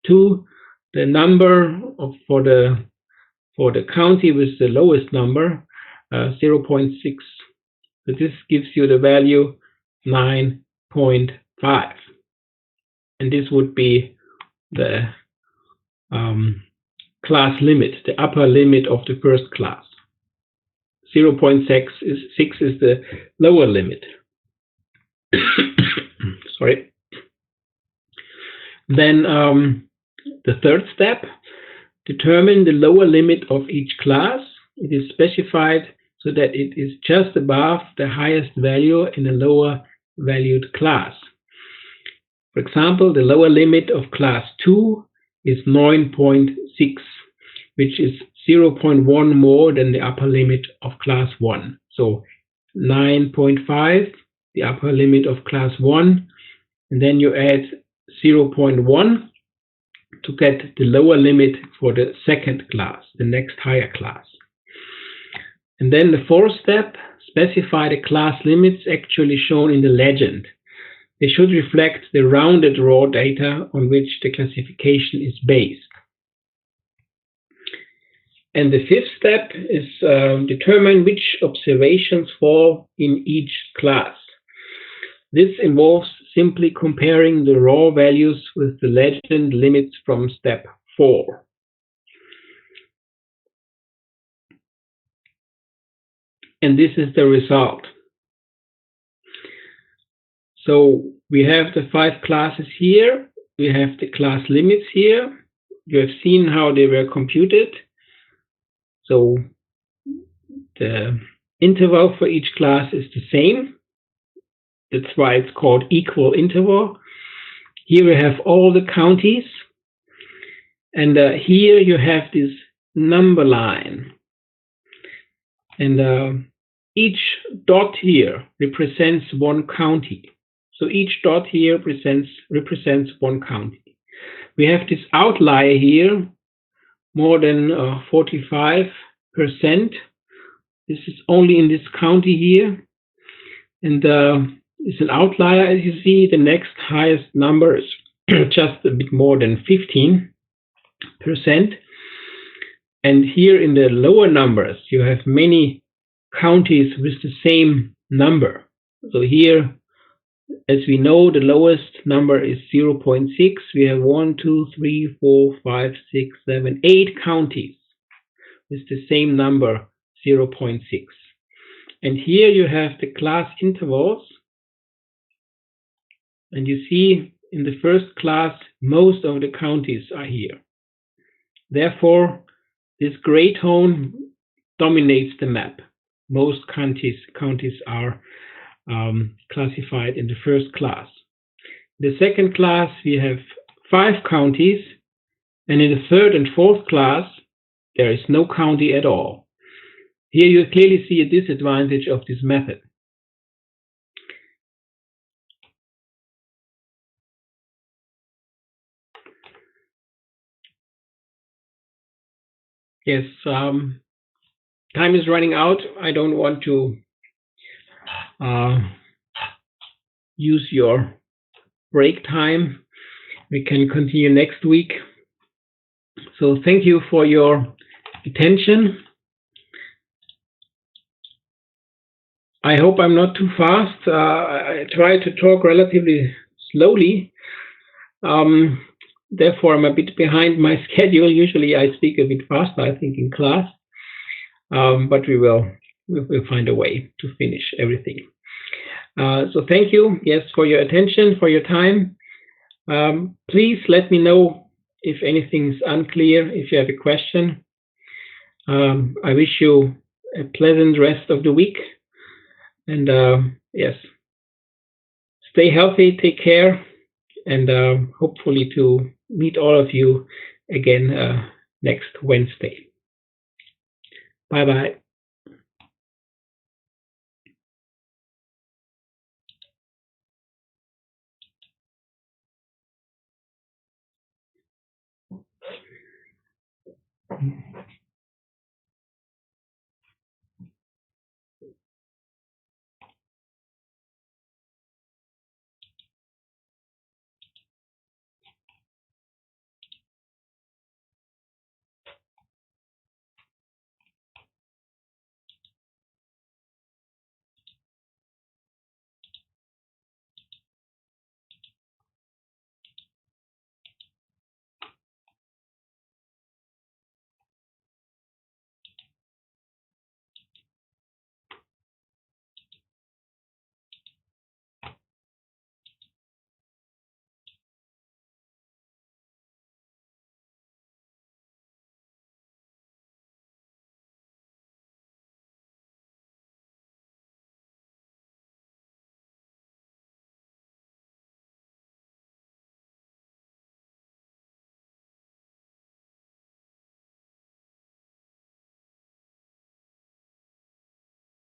[SPEAKER 1] to the number for the county with the lowest number, 0.6. So this gives you the value 9.5. And this would be the class limit, the upper limit of the first class. 0.6 is the lower limit. Sorry. Then the third step, determine the lower limit of each class. It is specified so that it is just above the highest value in a lower valued class. For example, the lower limit of class 2 is 9.6, which is 0.1 more than the upper limit of class 1. So 9.5, the upper limit of class 1, and then you add 0.1 to get the lower limit for the second class, the next higher class. And then the fourth step, specify the class limits actually shown in the legend. They should reflect the rounded raw data on which the classification is based. And the fifth step is determine which observations fall in each class. This involves simply comparing the raw values with the legend limits from step 4. And this is the result. So we have the 5 classes here. We have the class limits here. You have seen how they were computed. So the interval for each class is the same. That's why it's called equal interval. Here we have all the counties. And here you have this number line. And each dot here represents one county. So each dot here represents one county. We have this outlier here, more than 45%. This is only in this county here. And it's an outlier, as you see. The next highest number is just a bit more than 15%. And here in the lower numbers, you have many counties with the same number. So here, as we know, the lowest number is 0.6. We have 1, 2, 3, 4, 5, 6, 7, 8 counties with the same number, 0.6. And here you have the class intervals. And you see in the first class, most of the counties are here. Therefore, this gray tone dominates the map. Most counties are classified in the first class. The second class, we have 5 counties, and in the third and fourth class, there is no county at all. Here you clearly see a disadvantage of this method. Yes, time is running out. I don't want to use your break time. We can continue next week. So So thank you for your attention. I hope I'm not too fast. I try to talk relatively slowly. Therefore, I'm a bit behind my schedule. Usually I speak a bit faster, I think, in class. But we'll find a way to finish everything. So thank you, yes, for your attention, for your time. Please let me know if anything's unclear, if you have a question. I wish you a pleasant rest of the week. And yes, stay healthy, take care, and hopefully to meet all of you again next Wednesday. Bye-bye.